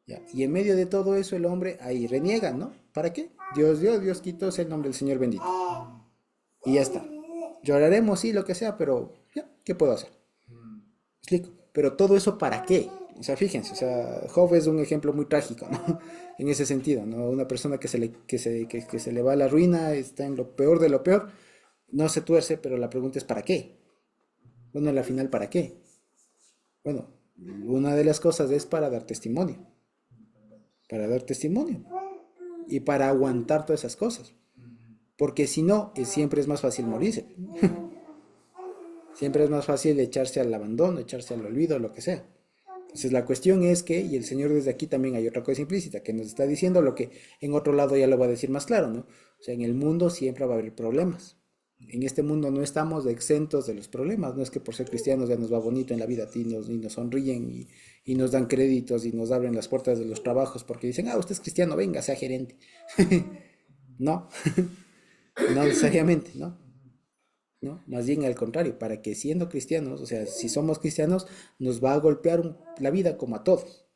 ¿Ya? Y en medio de todo eso el hombre ahí reniega, ¿no? ¿Para qué? Dios dio, Dios quitó, es el nombre del Señor bendito. Y ya está. Lloraremos, sí, lo que sea, pero ya, ¿qué puedo hacer? ¿Explico? Pero todo eso ¿para qué? O sea, fíjense, o sea, Job es un ejemplo muy trágico, ¿no? En ese sentido, ¿no? Una persona que se le va a la ruina, está en lo peor de lo peor, no se tuerce, pero la pregunta es ¿para qué? Bueno, al final, ¿para qué? Bueno, una de las cosas es para dar testimonio y para aguantar todas esas cosas, porque si no, siempre es más fácil morirse. Siempre es más fácil echarse al abandono, echarse al olvido, lo que sea. Entonces la cuestión es que, y el Señor desde aquí también hay otra cosa implícita, que nos está diciendo lo que en otro lado ya lo va a decir más claro, ¿no? O sea, en el mundo siempre va a haber problemas. En este mundo no estamos exentos de los problemas, no es que por ser cristianos ya nos va bonito en la vida, y nos sonríen y nos dan créditos y nos abren las puertas de los trabajos porque dicen, usted es cristiano, venga, sea gerente. No, no necesariamente, ¿no? ¿No? Más bien al contrario, para que siendo cristianos, o sea, si somos cristianos, nos va a golpear la vida como a todos.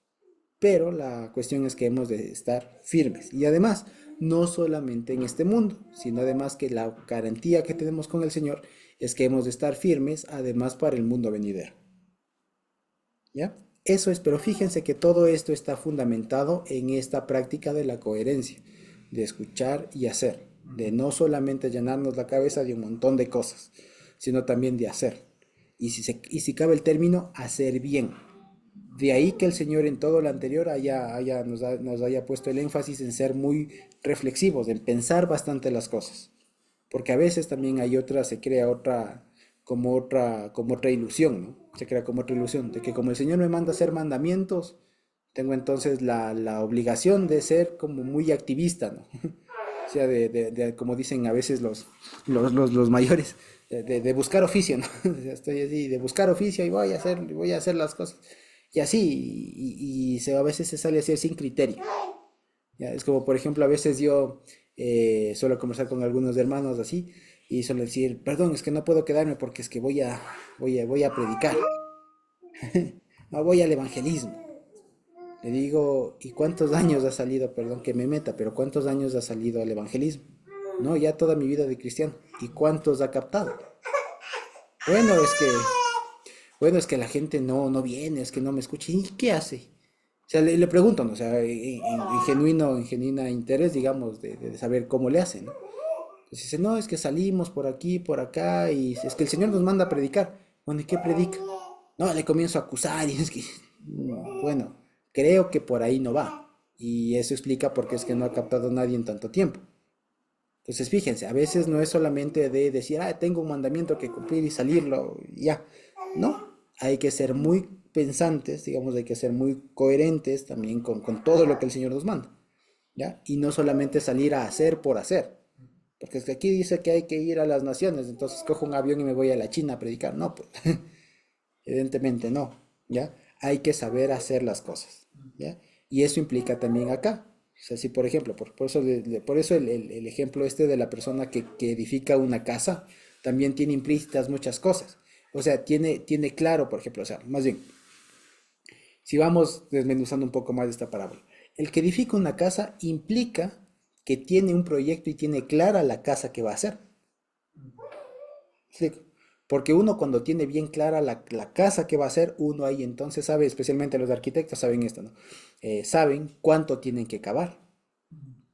Pero la cuestión es que hemos de estar firmes. Y además, no solamente en este mundo, sino además que la garantía que tenemos con el Señor es que hemos de estar firmes, además para el mundo venidero. ¿Ya? Eso es, pero fíjense que todo esto está fundamentado en esta práctica de la coherencia, de escuchar y hacer, de no solamente llenarnos la cabeza de un montón de cosas, sino también de hacer. Y si cabe el término, hacer bien. De ahí que el Señor en todo lo anterior nos haya puesto el énfasis en ser muy reflexivos, en pensar bastante las cosas. Porque a veces también se crea como otra ilusión, ¿no? Se crea como otra ilusión, de que como el Señor me manda a hacer mandamientos, tengo entonces la obligación de ser como muy activista, ¿no? O sea, como dicen a veces los mayores, de buscar oficio, ¿no? O sea, estoy así, de buscar oficio y voy a hacer las cosas. Y así, a veces se sale a hacer sin criterio. ¿Ya? Es como, por ejemplo, a veces yo suelo conversar con algunos hermanos así, y suelo decir, perdón, es que no puedo quedarme porque es que voy a predicar. No, voy al evangelismo. Le digo, ¿y cuántos años ha salido, perdón que me meta, pero cuántos años ha salido al evangelismo? No, ya toda mi vida de cristiano. ¿Y cuántos ha captado? Bueno, es que la gente no viene, es que no me escucha. ¿Y qué hace? O sea, le pregunto, ¿no? O sea, en genuina interés, digamos, de saber cómo le hacen, ¿no? Entonces dice, no, es que salimos por aquí, por acá, y es que el Señor nos manda a predicar. Bueno, ¿y qué predica? No, le comienzo a acusar, y es que, bueno, creo que por ahí no va. Y eso explica por qué es que no ha captado nadie en tanto tiempo. Entonces, fíjense, a veces no es solamente de decir, tengo un mandamiento que cumplir y salirlo, y ya. No, hay que ser muy pensantes, digamos, hay que ser muy coherentes también con todo lo que el Señor nos manda, ¿ya? Y no solamente salir a hacer por hacer. Porque es que aquí dice que hay que ir a las naciones, entonces cojo un avión y me voy a la China a predicar. No, pues, evidentemente no, ¿ya? Hay que saber hacer las cosas, ¿ya? Y eso implica también acá. O sea, si por ejemplo, por eso el ejemplo de la persona que edifica una casa, también tiene implícitas muchas cosas. O sea, tiene claro, por ejemplo, o sea, más bien, si vamos desmenuzando un poco más esta parábola, el que edifica una casa implica que tiene un proyecto y tiene clara la casa que va a hacer. ¿Sí? Porque uno cuando tiene bien clara la casa que va a hacer, uno ahí entonces sabe, especialmente los arquitectos saben esto, ¿no? Saben cuánto tienen que cavar,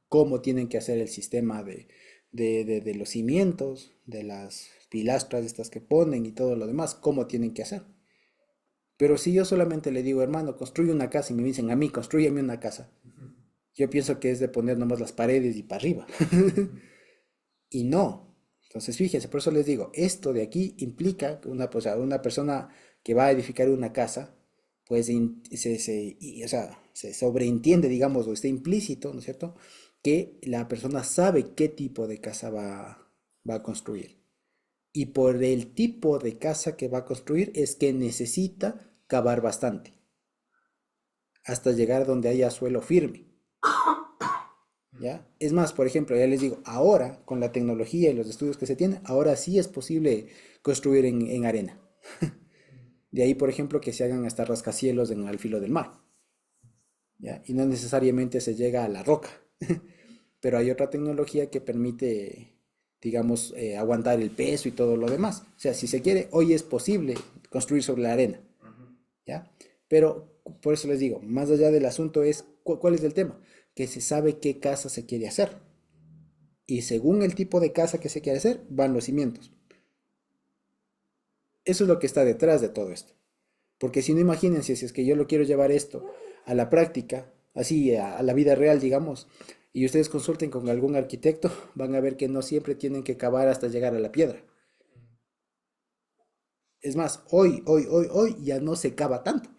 cómo tienen que hacer el sistema de los cimientos, de las pilastras estas que ponen y todo lo demás, cómo tienen que hacer. Pero si yo solamente le digo, hermano, construye una casa y me dicen a mí, construyeme una casa, yo pienso que es de poner nomás las paredes y para arriba. Y no. Entonces, fíjense, por eso les digo, esto de aquí implica que pues, una persona que va a edificar una casa, pues o sea, se sobreentiende, digamos, o está implícito, ¿no es cierto? Que la persona sabe qué tipo de casa va a construir. Y por el tipo de casa que va a construir es que necesita cavar bastante, hasta llegar donde haya suelo firme. ¿Ya? Es más, por ejemplo, ya les digo, ahora con la tecnología y los estudios que se tienen, ahora sí es posible construir en arena. De ahí, por ejemplo, que se hagan hasta rascacielos al filo del mar, ¿ya? Y no necesariamente se llega a la roca, pero hay otra tecnología que permite, digamos, aguantar el peso y todo lo demás. O sea, si se quiere, hoy es posible construir sobre la arena, ¿ya? Pero por eso les digo, más allá del asunto es, ¿cuál es el tema? Que se sabe qué casa se quiere hacer. Y según el tipo de casa que se quiere hacer, van los cimientos. Eso es lo que está detrás de todo esto. Porque si no, imagínense, si es que yo lo quiero llevar esto a la práctica, así a la vida real, digamos, y ustedes consulten con algún arquitecto, van a ver que no siempre tienen que cavar hasta llegar a la piedra. Es más, hoy ya no se cava tanto.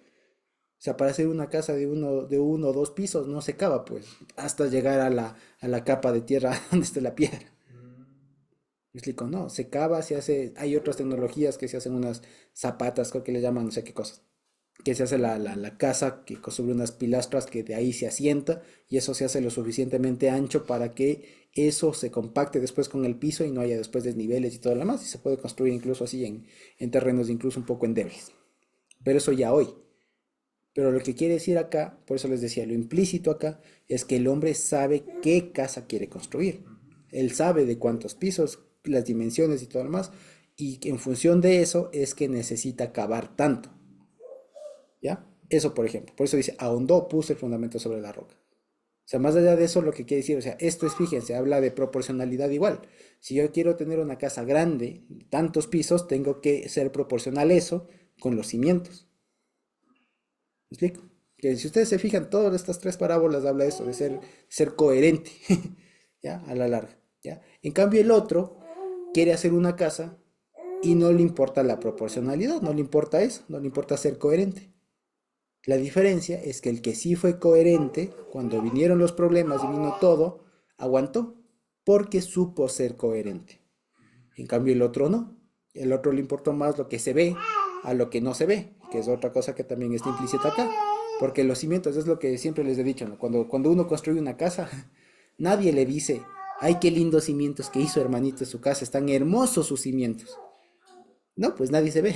O sea, para hacer una casa de uno o dos pisos no se cava, pues, hasta llegar a la capa de tierra donde está la piedra. Me explico, no, se cava, se hace, hay otras tecnologías que se hacen unas zapatas, creo que le llaman, no sé qué cosas, que se hace la casa sobre unas pilastras que de ahí se asienta y eso se hace lo suficientemente ancho para que eso se compacte después con el piso y no haya después desniveles y todo lo demás y se puede construir incluso así en terrenos incluso un poco endebles. Pero eso ya hoy. Pero lo que quiere decir acá, por eso les decía, lo implícito acá es que el hombre sabe qué casa quiere construir. Él sabe de cuántos pisos, las dimensiones y todo lo demás, y que en función de eso es que necesita cavar tanto. ¿Ya? Eso, por ejemplo. Por eso dice, ahondó, puso el fundamento sobre la roca. O sea, más allá de eso, lo que quiere decir, o sea, esto es, fíjense, habla de proporcionalidad igual. Si yo quiero tener una casa grande, tantos pisos, tengo que ser proporcional eso con los cimientos. ¿Me explico? Que si ustedes se fijan, todas estas tres parábolas habla de eso, de ser coherente, ¿ya? A la larga, ¿ya? En cambio, el otro quiere hacer una casa y no le importa la proporcionalidad, no le importa eso, no le importa ser coherente. La diferencia es que el que sí fue coherente, cuando vinieron los problemas y vino todo, aguantó, porque supo ser coherente. En cambio, el otro no. El otro le importó más lo que se ve a lo que no se ve, que es otra cosa que también está implícita acá. Porque los cimientos es lo que siempre les he dicho, ¿no? Cuando uno construye una casa, nadie le dice, ay, qué lindos cimientos que hizo hermanito en su casa, están hermosos sus cimientos. No, pues nadie se ve.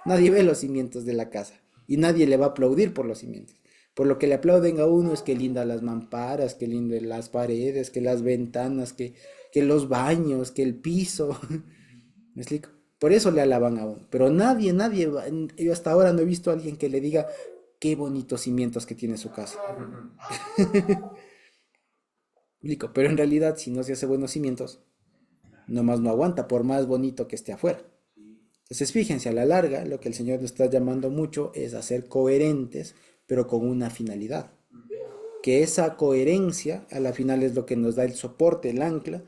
Nadie ve los cimientos de la casa. Y nadie le va a aplaudir por los cimientos. Por lo que le aplauden a uno es que lindas las mamparas, que lindas las paredes, que las ventanas, que los baños, que el piso. ¿Me explico? Por eso le alaban a uno. Pero nadie, yo hasta ahora no he visto a alguien que le diga qué bonitos cimientos que tiene su casa. ¿Me explico? Pero en realidad, si no se hace buenos cimientos, nomás no aguanta, por más bonito que esté afuera. Entonces, fíjense, a la larga, lo que el Señor nos está llamando mucho es a ser coherentes, pero con una finalidad. Que esa coherencia, a la final, es lo que nos da el soporte, el ancla,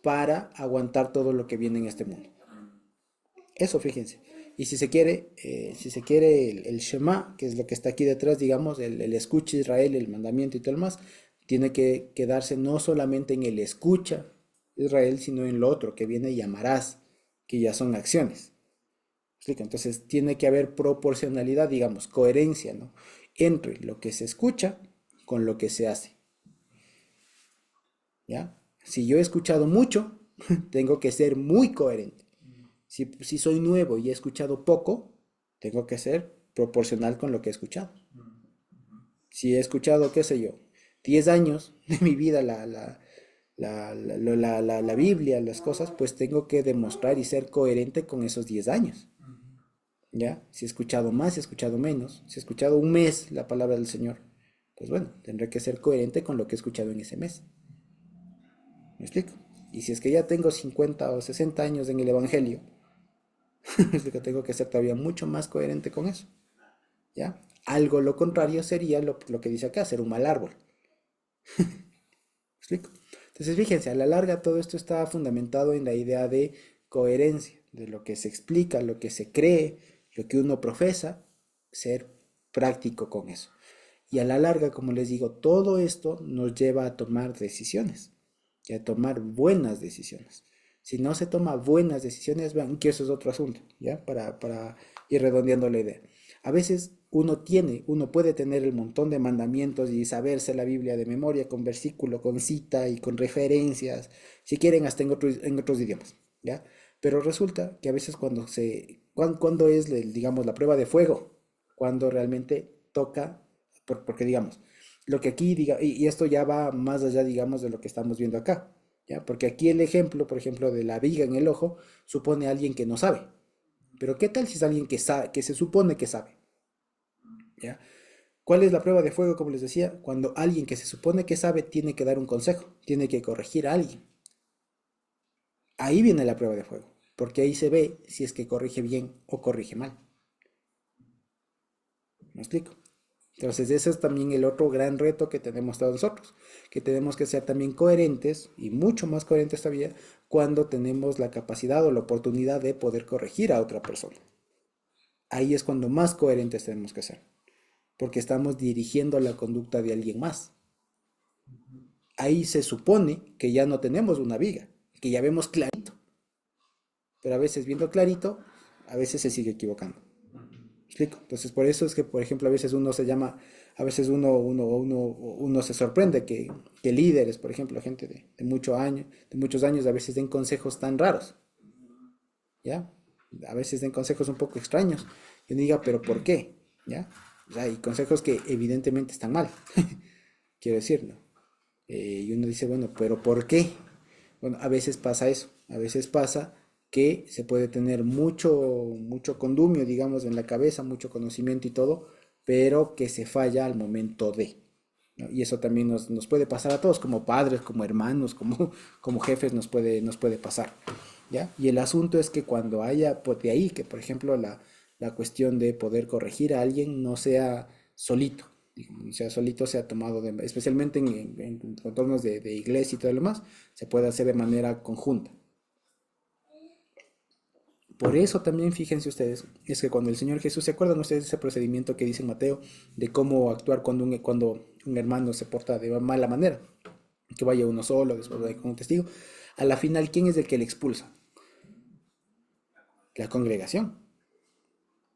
para aguantar todo lo que viene en este mundo. Eso, fíjense. Y si se quiere el Shema, que es lo que está aquí detrás, digamos, el escucha Israel, el mandamiento y todo lo más, tiene que quedarse no solamente en el escucha Israel, sino en lo otro, que viene y amarás, que ya son acciones. ¿Explica? Entonces tiene que haber proporcionalidad, digamos, coherencia, ¿no? Entre lo que se escucha con lo que se hace. ¿Ya? Si yo he escuchado mucho, tengo que ser muy coherente. Si soy nuevo y he escuchado poco, tengo que ser proporcional con lo que he escuchado. Si he escuchado, qué sé yo, 10 años de mi vida la Biblia, las cosas, pues tengo que demostrar y ser coherente con esos 10 años. ¿Ya? Si he escuchado más, si he escuchado menos, si he escuchado un mes la palabra del Señor, pues bueno, tendré que ser coherente con lo que he escuchado en ese mes. ¿Me explico? Y si es que ya tengo 50 o 60 años en el Evangelio, es que tengo que ser todavía mucho más coherente con eso. ¿Ya? Algo lo contrario sería lo que dice acá, ser un mal árbol. ¿Me explico? Entonces, fíjense, a la larga todo esto está fundamentado en la idea de coherencia, de lo que se explica, lo que se cree, lo que uno profesa, ser práctico con eso. Y a la larga, como les digo, todo esto nos lleva a tomar decisiones y a tomar buenas decisiones. Si no se toma buenas decisiones, vean que eso es otro asunto, ¿ya? Para ir redondeando la idea. A veces uno puede tener el montón de mandamientos y saberse la Biblia de memoria con versículo, con cita y con referencias, si quieren hasta en otros idiomas, ¿ya? Pero resulta que a veces cuando es, digamos, la prueba de fuego, cuando realmente toca, porque digamos, lo que aquí diga, y esto ya va más allá, digamos, de lo que estamos viendo acá, ¿ya? Porque aquí el ejemplo, por ejemplo, de la viga en el ojo, supone a alguien que no sabe. Pero ¿qué tal si es alguien que sabe, que se supone que sabe? ¿Ya? ¿Cuál es la prueba de fuego, como les decía? Cuando alguien que se supone que sabe tiene que dar un consejo, tiene que corregir a alguien. Ahí viene la prueba de fuego, porque ahí se ve si es que corrige bien o corrige mal. ¿Me explico? Entonces, ese es también el otro gran reto que tenemos todos nosotros, que tenemos que ser también coherentes y mucho más coherentes todavía cuando tenemos la capacidad o la oportunidad de poder corregir a otra persona. Ahí es cuando más coherentes tenemos que ser, porque estamos dirigiendo la conducta de alguien más. Ahí se supone que ya no tenemos una viga, que ya vemos clarito, pero a veces viendo clarito, a veces se sigue equivocando. ¿Me explico? Entonces, por eso es que, por ejemplo, a veces a veces uno se sorprende que líderes, por ejemplo, gente de muchos años, a veces den consejos tan raros, ¿ya? A veces den consejos un poco extraños. Y uno diga, ¿pero por qué? ¿Ya? O sea, hay consejos que evidentemente están mal, quiero decir, ¿no? Y uno dice, bueno, ¿pero por qué? Bueno, a veces pasa eso, a veces pasa que se puede tener mucho condumio, digamos, en la cabeza, mucho conocimiento y todo, pero que se falla al momento de, ¿no? Y eso también nos puede pasar a todos, como padres, como hermanos, como jefes, nos puede pasar, ¿ya? Y el asunto es que cuando haya, pues de ahí que, por ejemplo, la cuestión de poder corregir a alguien no sea solito, digamos, no sea solito, sea tomado, especialmente en entornos de iglesia y todo lo demás, se puede hacer de manera conjunta. Por eso también fíjense ustedes, es que cuando el Señor Jesús, ¿se acuerdan ustedes de ese procedimiento que dice en Mateo de cómo actuar cuando un hermano se porta de mala manera? Que vaya uno solo, después vaya con un testigo. A la final, ¿quién es el que le expulsa? La congregación.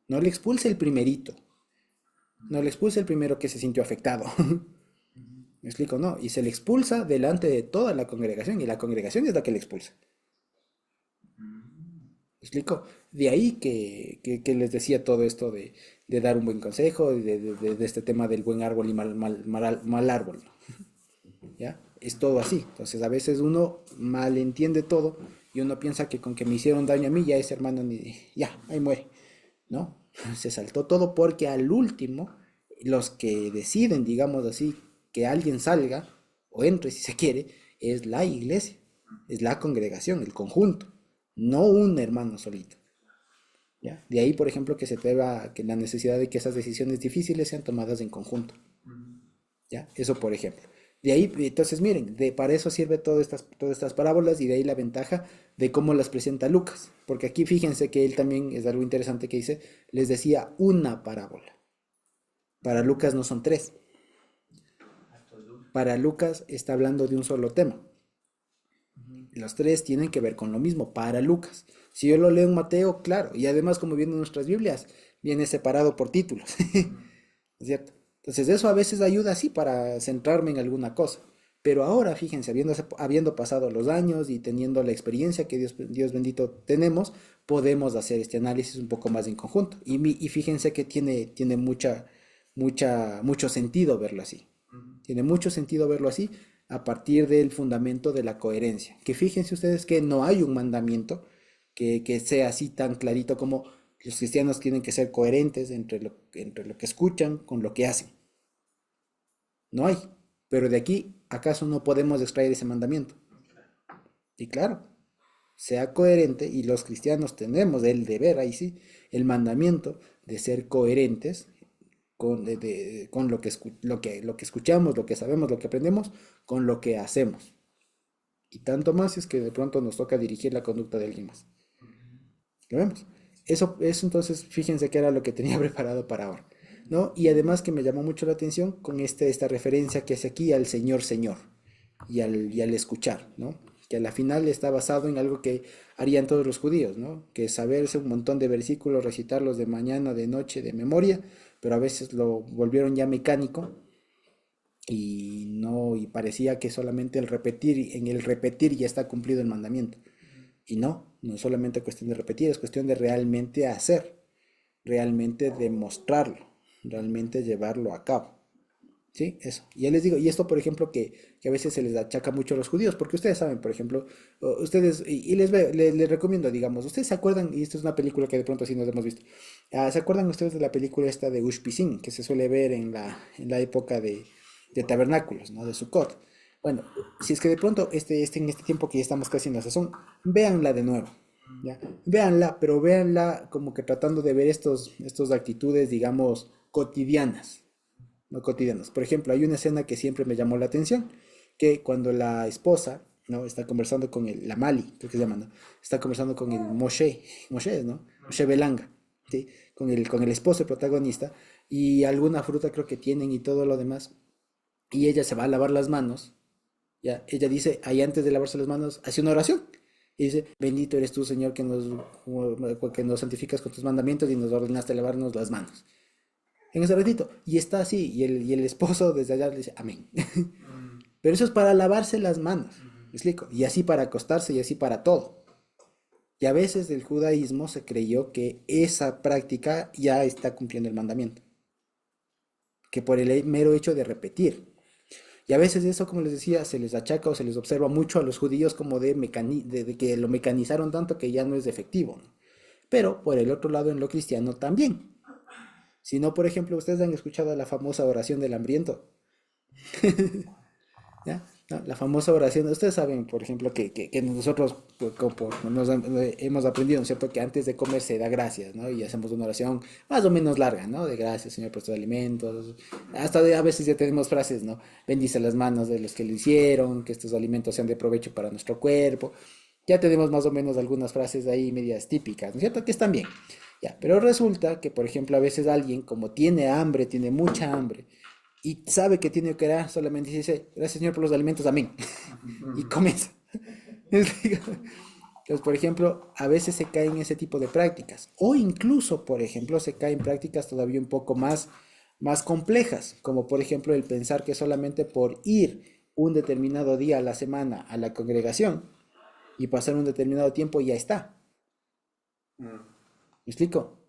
No le expulsa el primerito, no le expulsa el primero que se sintió afectado. ¿Me explico? No, y se le expulsa delante de toda la congregación, y la congregación es la que le expulsa. ¿Me explico? De ahí que les decía todo esto de dar un buen consejo, de este tema del buen árbol y mal árbol, ¿no? ¿Ya? Es todo así. Entonces a veces uno malentiende todo y uno piensa que con que me hicieron daño a mí, ya ese hermano ya, ahí muere. ¿No? Se saltó todo porque al último, los que deciden, digamos así, que alguien salga o entre si se quiere, es la iglesia, es la congregación, el conjunto, no un hermano solito. ¿Ya? De ahí, por ejemplo, que se deba que la necesidad de que esas decisiones difíciles sean tomadas en conjunto. ¿Ya? Eso, por ejemplo. De ahí, entonces, miren, para eso sirve todas estas parábolas y de ahí la ventaja de cómo las presenta Lucas. Porque aquí fíjense que él también es algo interesante que dice, les decía una parábola. Para Lucas no son tres. Para Lucas está hablando de un solo tema. Los tres tienen que ver con lo mismo, para Lucas. Si yo lo leo en Mateo, claro, y además como vienen nuestras Biblias, viene separado por títulos, ¿es cierto? Entonces eso a veces ayuda así para centrarme en alguna cosa, Pero ahora, fíjense, habiendo pasado los años y teniendo la experiencia que Dios bendito tenemos, podemos hacer este análisis un poco más en conjunto. Y fíjense que tiene mucho sentido verlo así. Tiene mucho sentido verlo así a partir del fundamento de la coherencia. Que fíjense ustedes que no hay un mandamiento que sea así tan clarito como los cristianos tienen que ser coherentes entre lo que escuchan con lo que hacen. No hay. Pero de aquí, ¿acaso no podemos extraer ese mandamiento? Y claro, sea coherente, y los cristianos tenemos el deber, ahí sí, el mandamiento de ser coherentes con lo que escuchamos, lo que sabemos, lo que aprendemos, con lo que hacemos. Y tanto más si es que de pronto nos toca dirigir la conducta de alguien más. ¿Lo vemos? Eso entonces, fíjense que era lo que tenía preparado para ahora, ¿no? Y además que me llamó mucho la atención con esta referencia que hace aquí al Señor, Señor, y al escuchar, ¿no? Que a la final está basado en algo que harían todos los judíos, ¿no? Que saberse un montón de versículos, recitarlos de mañana, de noche, de memoria, pero a veces lo volvieron ya mecánico y no, y parecía que solamente en el repetir ya está cumplido el mandamiento. Y no es solamente cuestión de repetir, es cuestión de realmente hacer, realmente demostrarlo, realmente llevarlo a cabo. ¿Sí? Eso. Y ya les digo, y esto, por ejemplo, que a veces se les achaca mucho a los judíos, porque ustedes saben, por ejemplo, ustedes, y les recomiendo, digamos, ustedes se acuerdan, y esto es una película que de pronto sí nos hemos visto, ¿se acuerdan ustedes de la película esta de Ushpisin, que se suele ver en la época de tabernáculos, ¿no? De Sukkot? Bueno, si es que de pronto en este tiempo que ya estamos casi en la sazón, véanla de nuevo, ¿ya? Véanla, pero véanla como que tratando de ver estos actitudes, digamos, cotidianas, no cotidianos. Por ejemplo, hay una escena que siempre me llamó la atención, que cuando la esposa, ¿no? Está conversando con la Mali, creo que se llama, ¿no? Está conversando con el Moshe, ¿no? Moshe Belanga, ¿sí? Con el esposo, el protagonista, y alguna fruta creo que tienen y todo lo demás, y ella se va a lavar las manos, ya, ella dice, ahí antes de lavarse las manos, hace una oración, y dice, bendito eres tú, Señor, que nos santificas con tus mandamientos y nos ordenaste lavarnos las manos en ese ratito. Y está así. Y el esposo desde allá le dice, amén. Pero eso es para lavarse las manos. ¿Me explico? Y así para acostarse y así para todo. Y a veces del judaísmo se creyó que esa práctica ya está cumpliendo el mandamiento. Que por el mero hecho de repetir. Y a veces eso, como les decía, se les achaca o se les observa mucho a los judíos como de que lo mecanizaron tanto que ya no es efectivo, ¿no? Pero por el otro lado, en lo cristiano también. Si no, por ejemplo, ustedes han escuchado la famosa oración del hambriento, ¿ya? ¿No? La famosa oración, ustedes saben, por ejemplo, que nosotros hemos aprendido, ¿no es cierto?, que antes de comer se da gracias, ¿no? Y hacemos una oración más o menos larga, ¿no? De gracias, Señor, por estos alimentos. A veces ya tenemos frases, ¿no? Bendice las manos de los que lo hicieron, que estos alimentos sean de provecho para nuestro cuerpo. Ya tenemos más o menos algunas frases ahí medias típicas, ¿no es cierto?, que están bien. Ya, pero resulta que, por ejemplo, a veces alguien, como tiene hambre, tiene mucha hambre, y sabe que tiene que orar, solamente dice, gracias Señor por los alimentos, amén. Y comienza. Entonces, por ejemplo, a veces se cae en ese tipo de prácticas. O incluso, por ejemplo, se cae en prácticas todavía un poco más complejas, como por ejemplo el pensar que solamente por ir un determinado día a la semana a la congregación y pasar un determinado tiempo ya está. ¿Me explico?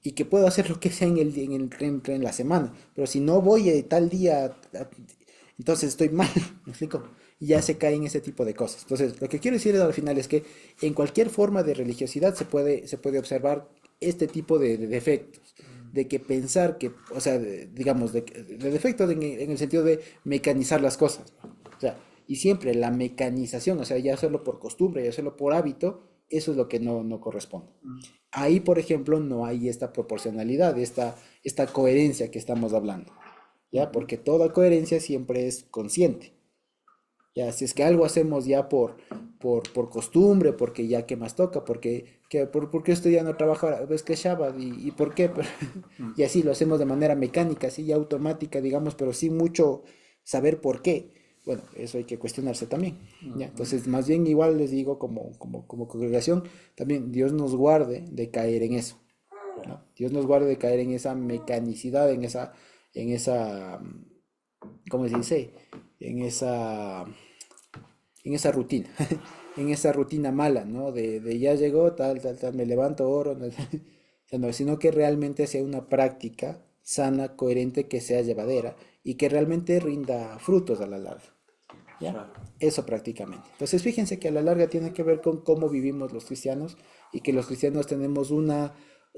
Y que puedo hacer lo que sea en la semana, pero si no voy tal día, entonces estoy mal, ¿me explico? Y ya se cae en ese tipo de cosas. Entonces, lo que quiero decir al final es que en cualquier forma de religiosidad se puede observar este tipo de defectos, de que pensar que, o sea, digamos, de defectos en el sentido de mecanizar las cosas, ¿no? O sea, y siempre la mecanización, o sea, ya hacerlo por costumbre, ya hacerlo por hábito, eso es lo que no corresponde. Ahí, por ejemplo, no hay esta proporcionalidad, esta coherencia que estamos hablando, ¿ya? Porque toda coherencia siempre es consciente. Ya, si es que algo hacemos ya por costumbre, porque ya que más toca, porque este día no trabajo ahora, ves que es Shabbat, y por qué, y así lo hacemos de manera mecánica, así ya automática, digamos, pero sin mucho saber por qué. Bueno, eso hay que cuestionarse también, ¿ya? Entonces, más bien igual les digo como congregación, también Dios nos guarde de caer en eso, ¿no? Dios nos guarde de caer en esa mecanicidad, en esa, ¿cómo se dice? en esa, en esa rutina, en esa rutina mala, ¿no? De ya llegó, tal, tal, tal, me levanto, oro, ¿no? O sea, no, sino que realmente sea una práctica sana, coherente, que sea llevadera y que realmente rinda frutos a la larga. ¿Ya? Claro. Eso prácticamente. Entonces, fíjense que a la larga tiene que ver con cómo vivimos los cristianos y que los cristianos tenemos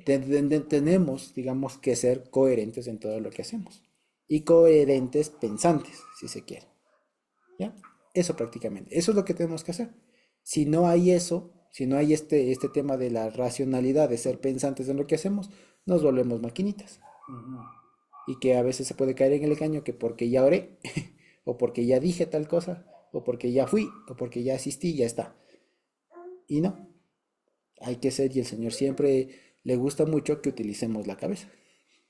tenemos, digamos, que ser coherentes en todo lo que hacemos y coherentes pensantes, si se quiere. ¿Ya? Eso prácticamente. Eso es lo que tenemos que hacer. Si no hay eso, si no hay este tema de la racionalidad, de ser pensantes en lo que hacemos, nos volvemos maquinitas. Y que a veces se puede caer en el engaño que porque ya oré, o porque ya dije tal cosa, o porque ya fui, o porque ya asistí, ya está. Y no, hay que ser, y el Señor siempre le gusta mucho que utilicemos la cabeza,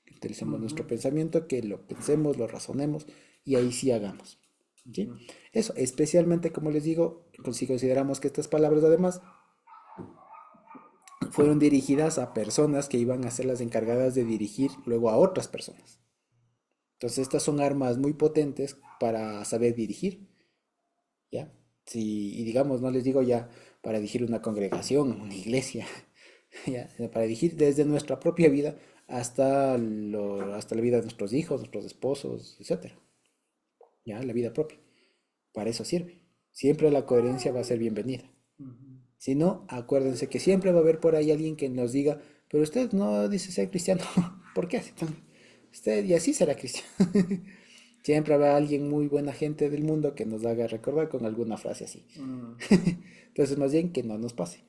que utilicemos nuestro pensamiento, que lo pensemos, lo razonemos, y ahí sí hagamos. ¿Sí? Eso, especialmente como les digo, si consideramos que estas palabras además fueron dirigidas a personas que iban a ser las encargadas de dirigir luego a otras personas. Entonces estas son armas muy potentes para saber dirigir, ¿ya? Si, y digamos, no les digo ya para dirigir una congregación, una iglesia, ¿ya? Para dirigir desde nuestra propia vida hasta la vida de nuestros hijos, nuestros esposos, etcétera. ¿Ya? La vida propia. Para eso sirve. Siempre la coherencia va a ser bienvenida. Si no, acuérdense que siempre va a haber por ahí alguien que nos diga, pero usted no dice ser cristiano, ¿por qué? Usted y así será cristiano. Siempre habrá alguien muy buena gente del mundo que nos haga recordar con alguna frase así. Entonces, más bien que no nos pase.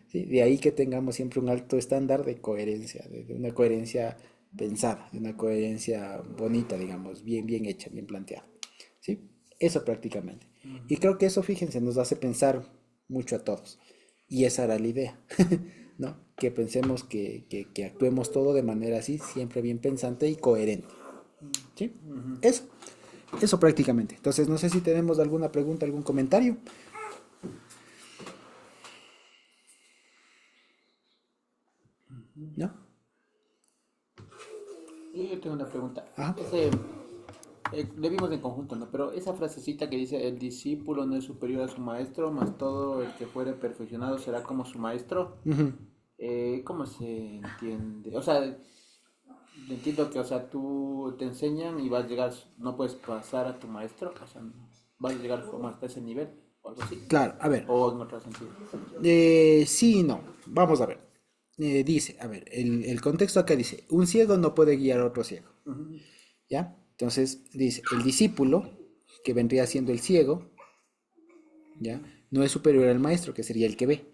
¿Sí? De ahí que tengamos siempre un alto estándar de coherencia, de una coherencia pensada, de una coherencia bonita, digamos, bien, bien hecha, bien planteada. ¿Sí? Eso prácticamente. Y creo que eso, fíjense, nos hace pensar mucho a todos. Y esa era la idea, ¿no? Que pensemos que actuemos todo de manera así, siempre bien pensante y coherente. ¿Sí? Eso prácticamente. Entonces, no sé si tenemos alguna pregunta, algún comentario. ¿No? Yo tengo una pregunta. Ajá. Le vimos en conjunto, ¿no? Pero esa frasecita que dice, el discípulo no es superior a su maestro, más todo el que fuere perfeccionado será como su maestro. Ujú. ¿Cómo se entiende? O sea, entiendo que, o sea, tú te enseñan y vas a llegar, no puedes pasar a tu maestro, o sea, vas a llegar como hasta ese nivel, o algo así. Claro, a ver. O en otro sentido. Sí y no. Vamos a ver. Dice, a ver, el contexto acá dice, un ciego no puede guiar a otro ciego. ¿Ya? Entonces dice, el discípulo, que vendría siendo el ciego, ¿ya? No es superior al maestro, que sería el que ve.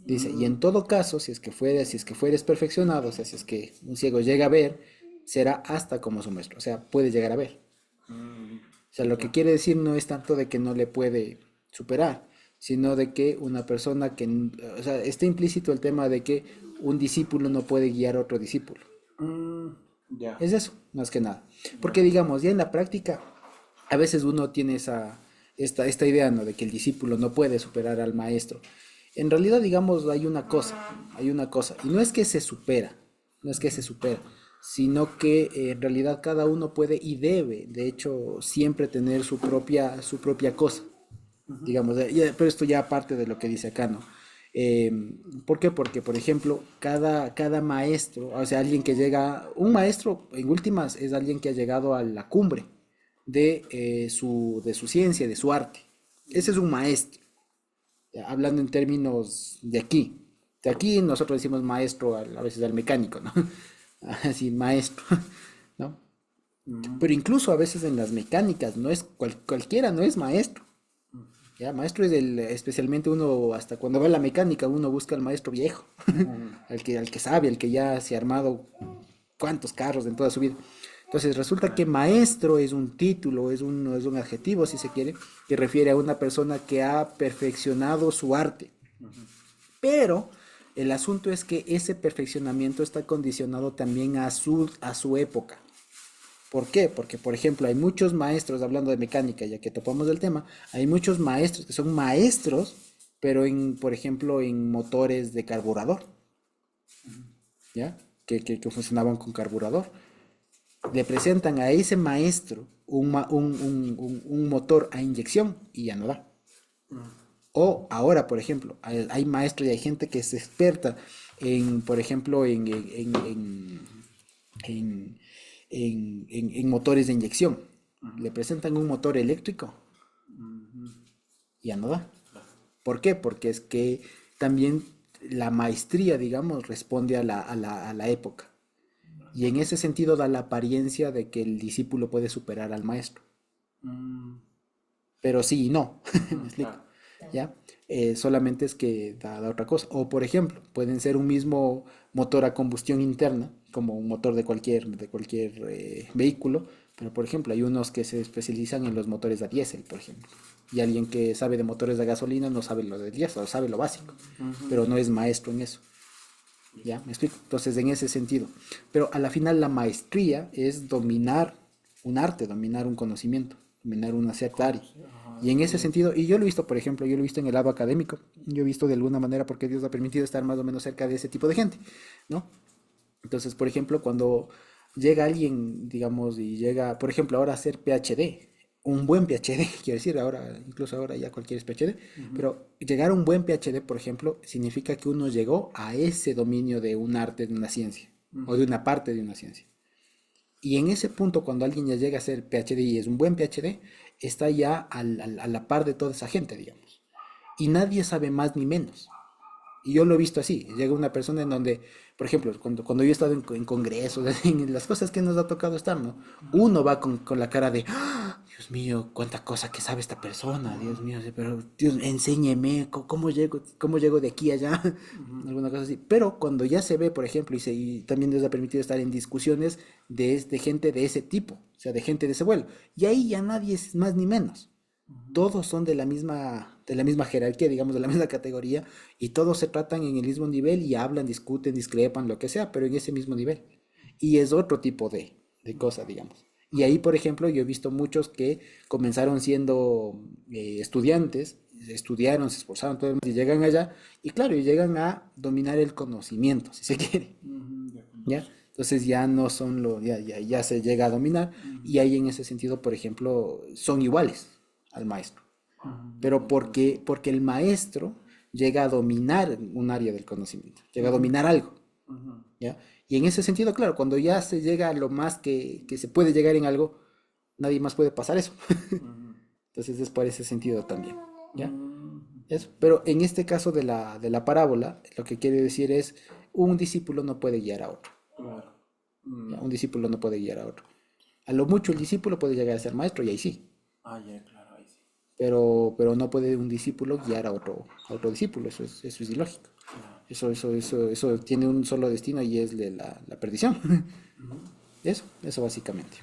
Dice, y en todo caso, si es que fueres perfeccionado, o sea, si es que un ciego llega a ver, será hasta como su maestro, o sea, puede llegar a ver. O sea, lo que quiere decir no es tanto de que no le puede superar, sino de que una persona que, o sea, está implícito el tema de que un discípulo no puede guiar a otro discípulo. Ya. Es eso, más que nada. Porque digamos, ya en la práctica, a veces uno tiene esta idea, ¿no? De que el discípulo no puede superar al maestro. En realidad, digamos, hay una cosa, y no es que se supera, no es que se supera, sino que en realidad cada uno puede y debe, de hecho, siempre tener su propia cosa, digamos, pero esto ya aparte de lo que dice acá, ¿no? Eh, ¿Por qué? Porque, por ejemplo, cada maestro, o sea, un maestro en últimas es alguien que ha llegado a la cumbre de su ciencia, de su arte. Ese es un maestro, ya, hablando en términos de aquí. De aquí nosotros decimos maestro a veces al mecánico, ¿no? Así, maestro, ¿no? Pero incluso a veces en las mecánicas, no es cualquiera, no es maestro. Ya, maestro es especialmente uno, hasta cuando va a la mecánica, uno busca al maestro viejo, al que sabe, al que ya se ha armado cuántos carros en toda su vida. Entonces resulta que maestro es un título, es un adjetivo, si se quiere, que refiere a una persona que ha perfeccionado su arte. Pero el asunto es que ese perfeccionamiento está condicionado también a su época. ¿Por qué? Porque, por ejemplo, hay muchos maestros, hablando de mecánica, ya que topamos el tema, hay muchos maestros que son maestros, pero por ejemplo, en motores de carburador, ¿ya? Que funcionaban con carburador. Le presentan a ese maestro un motor a inyección y ya no da. O ahora, por ejemplo, hay maestros y hay gente que es experta en, por ejemplo, en motores de inyección. Le presentan un motor eléctrico y ya no da. ¿Por qué? Porque es que también la maestría, digamos, responde a la época. Y en ese sentido da la apariencia de que el discípulo puede superar al maestro. Pero sí y no. ¿Me explico? Claro. ¿Ya? Solamente es que da otra cosa. O por ejemplo, pueden ser un mismo motor a combustión interna, como un motor de cualquier vehículo, pero por ejemplo, hay unos que se especializan en los motores a diésel, por ejemplo. Y alguien que sabe de motores de gasolina no sabe lo de diésel, sabe lo básico, pero no es maestro en eso. ¿Ya? ¿Me explico? Entonces, en ese sentido. Pero a la final la maestría es dominar un arte, dominar un conocimiento, dominar una cierta área. Y en ese sentido, y yo lo he visto, por ejemplo, yo lo he visto en el lado académico, yo he visto de alguna manera porque Dios ha permitido estar más o menos cerca de ese tipo de gente, ¿no? Entonces, por ejemplo, cuando llega alguien, digamos, y llega, por ejemplo, ahora a hacer PhD, un buen PhD, quiero decir, ahora, incluso ahora ya cualquier es PhD, pero llegar a un buen PhD, por ejemplo, significa que uno llegó a ese dominio de un arte, de una ciencia, o de una parte de una ciencia. Y en ese punto, cuando alguien ya llega a ser PhD y es un buen PhD, está ya a la par de toda esa gente, digamos. Y nadie sabe más ni menos. Y yo lo he visto así. Llega una persona en donde, por ejemplo, cuando yo he estado en congresos, en las cosas que nos ha tocado estar, ¿no? Uno va con la cara de, "Ah, Dios mío, cuánta cosa que sabe esta persona, Dios mío, sí, pero Dios, enséñeme, ¿cómo llego de aquí a allá?" Alguna cosa así. Pero cuando ya se ve, por ejemplo, y también Dios ha permitido estar en discusiones de gente de ese tipo, o sea, de gente de ese vuelo. Y ahí ya nadie es más ni menos. Todos son de la misma jerarquía, digamos, de la misma categoría, y todos se tratan en el mismo nivel y hablan, discuten, discrepan, lo que sea, pero en ese mismo nivel. Y es otro tipo de cosa, digamos. Y ahí, por ejemplo, yo he visto muchos que comenzaron siendo estudiantes, estudiaron, se esforzaron, todo, y llegan allá, y claro, y llegan a dominar el conocimiento, si se quiere, ¿ya? Entonces ya no son ya se llega a dominar, y ahí en ese sentido, por ejemplo, son iguales al maestro, pero porque el maestro llega a dominar un área del conocimiento, llega a dominar algo, ¿ya? Y en ese sentido, claro, cuando ya se llega a lo más que se puede llegar en algo, nadie más puede pasar eso. Entonces es por ese sentido también, ¿ya? Eso. Pero en este caso de la parábola, lo que quiere decir es, un discípulo no puede guiar a otro, Claro. ¿ya? Un discípulo no puede guiar a otro. A lo mucho el discípulo puede llegar a ser maestro, y ahí sí. Ah, ya, claro, ahí sí. Pero no puede un discípulo guiar a otro discípulo, eso es ilógico. Eso tiene un solo destino y es de la perdición. Eso básicamente.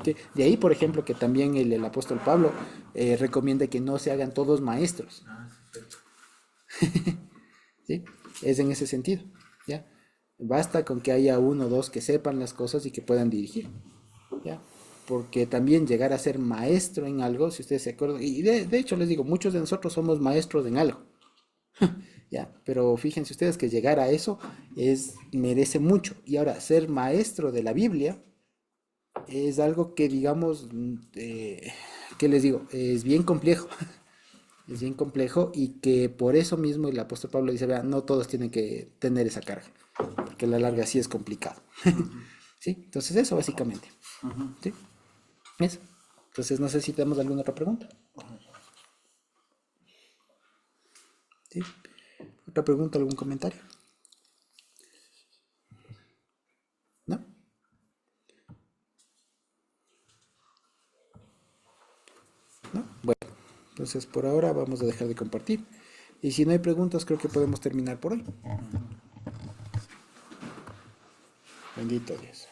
Sí, de ahí, por ejemplo, que también el apóstol Pablo recomienda que no se hagan todos maestros. ¿Sí? Es en ese sentido, ¿ya? Basta con que haya uno o dos que sepan las cosas y que puedan dirigir, ¿ya? Porque también llegar a ser maestro en algo, si ustedes se acuerdan, y de hecho les digo, muchos de nosotros somos maestros en algo, ¿ya? Pero fíjense ustedes que llegar a eso merece mucho. Y ahora, ser maestro de la Biblia es algo que, digamos, ¿qué les digo? Es bien complejo. Es bien complejo, y que por eso mismo el apóstol Pablo dice, vean, no todos tienen que tener esa carga, porque a la larga sí es complicado. ¿Sí? Entonces eso básicamente. ¿Sí? Eso. Entonces no sé si tenemos alguna otra pregunta. ¿Sí? ¿Otra pregunta, algún comentario? ¿No? ¿No? Bueno, entonces por ahora vamos a dejar de compartir. Y si no hay preguntas, creo que podemos terminar por hoy. Bendito Dios.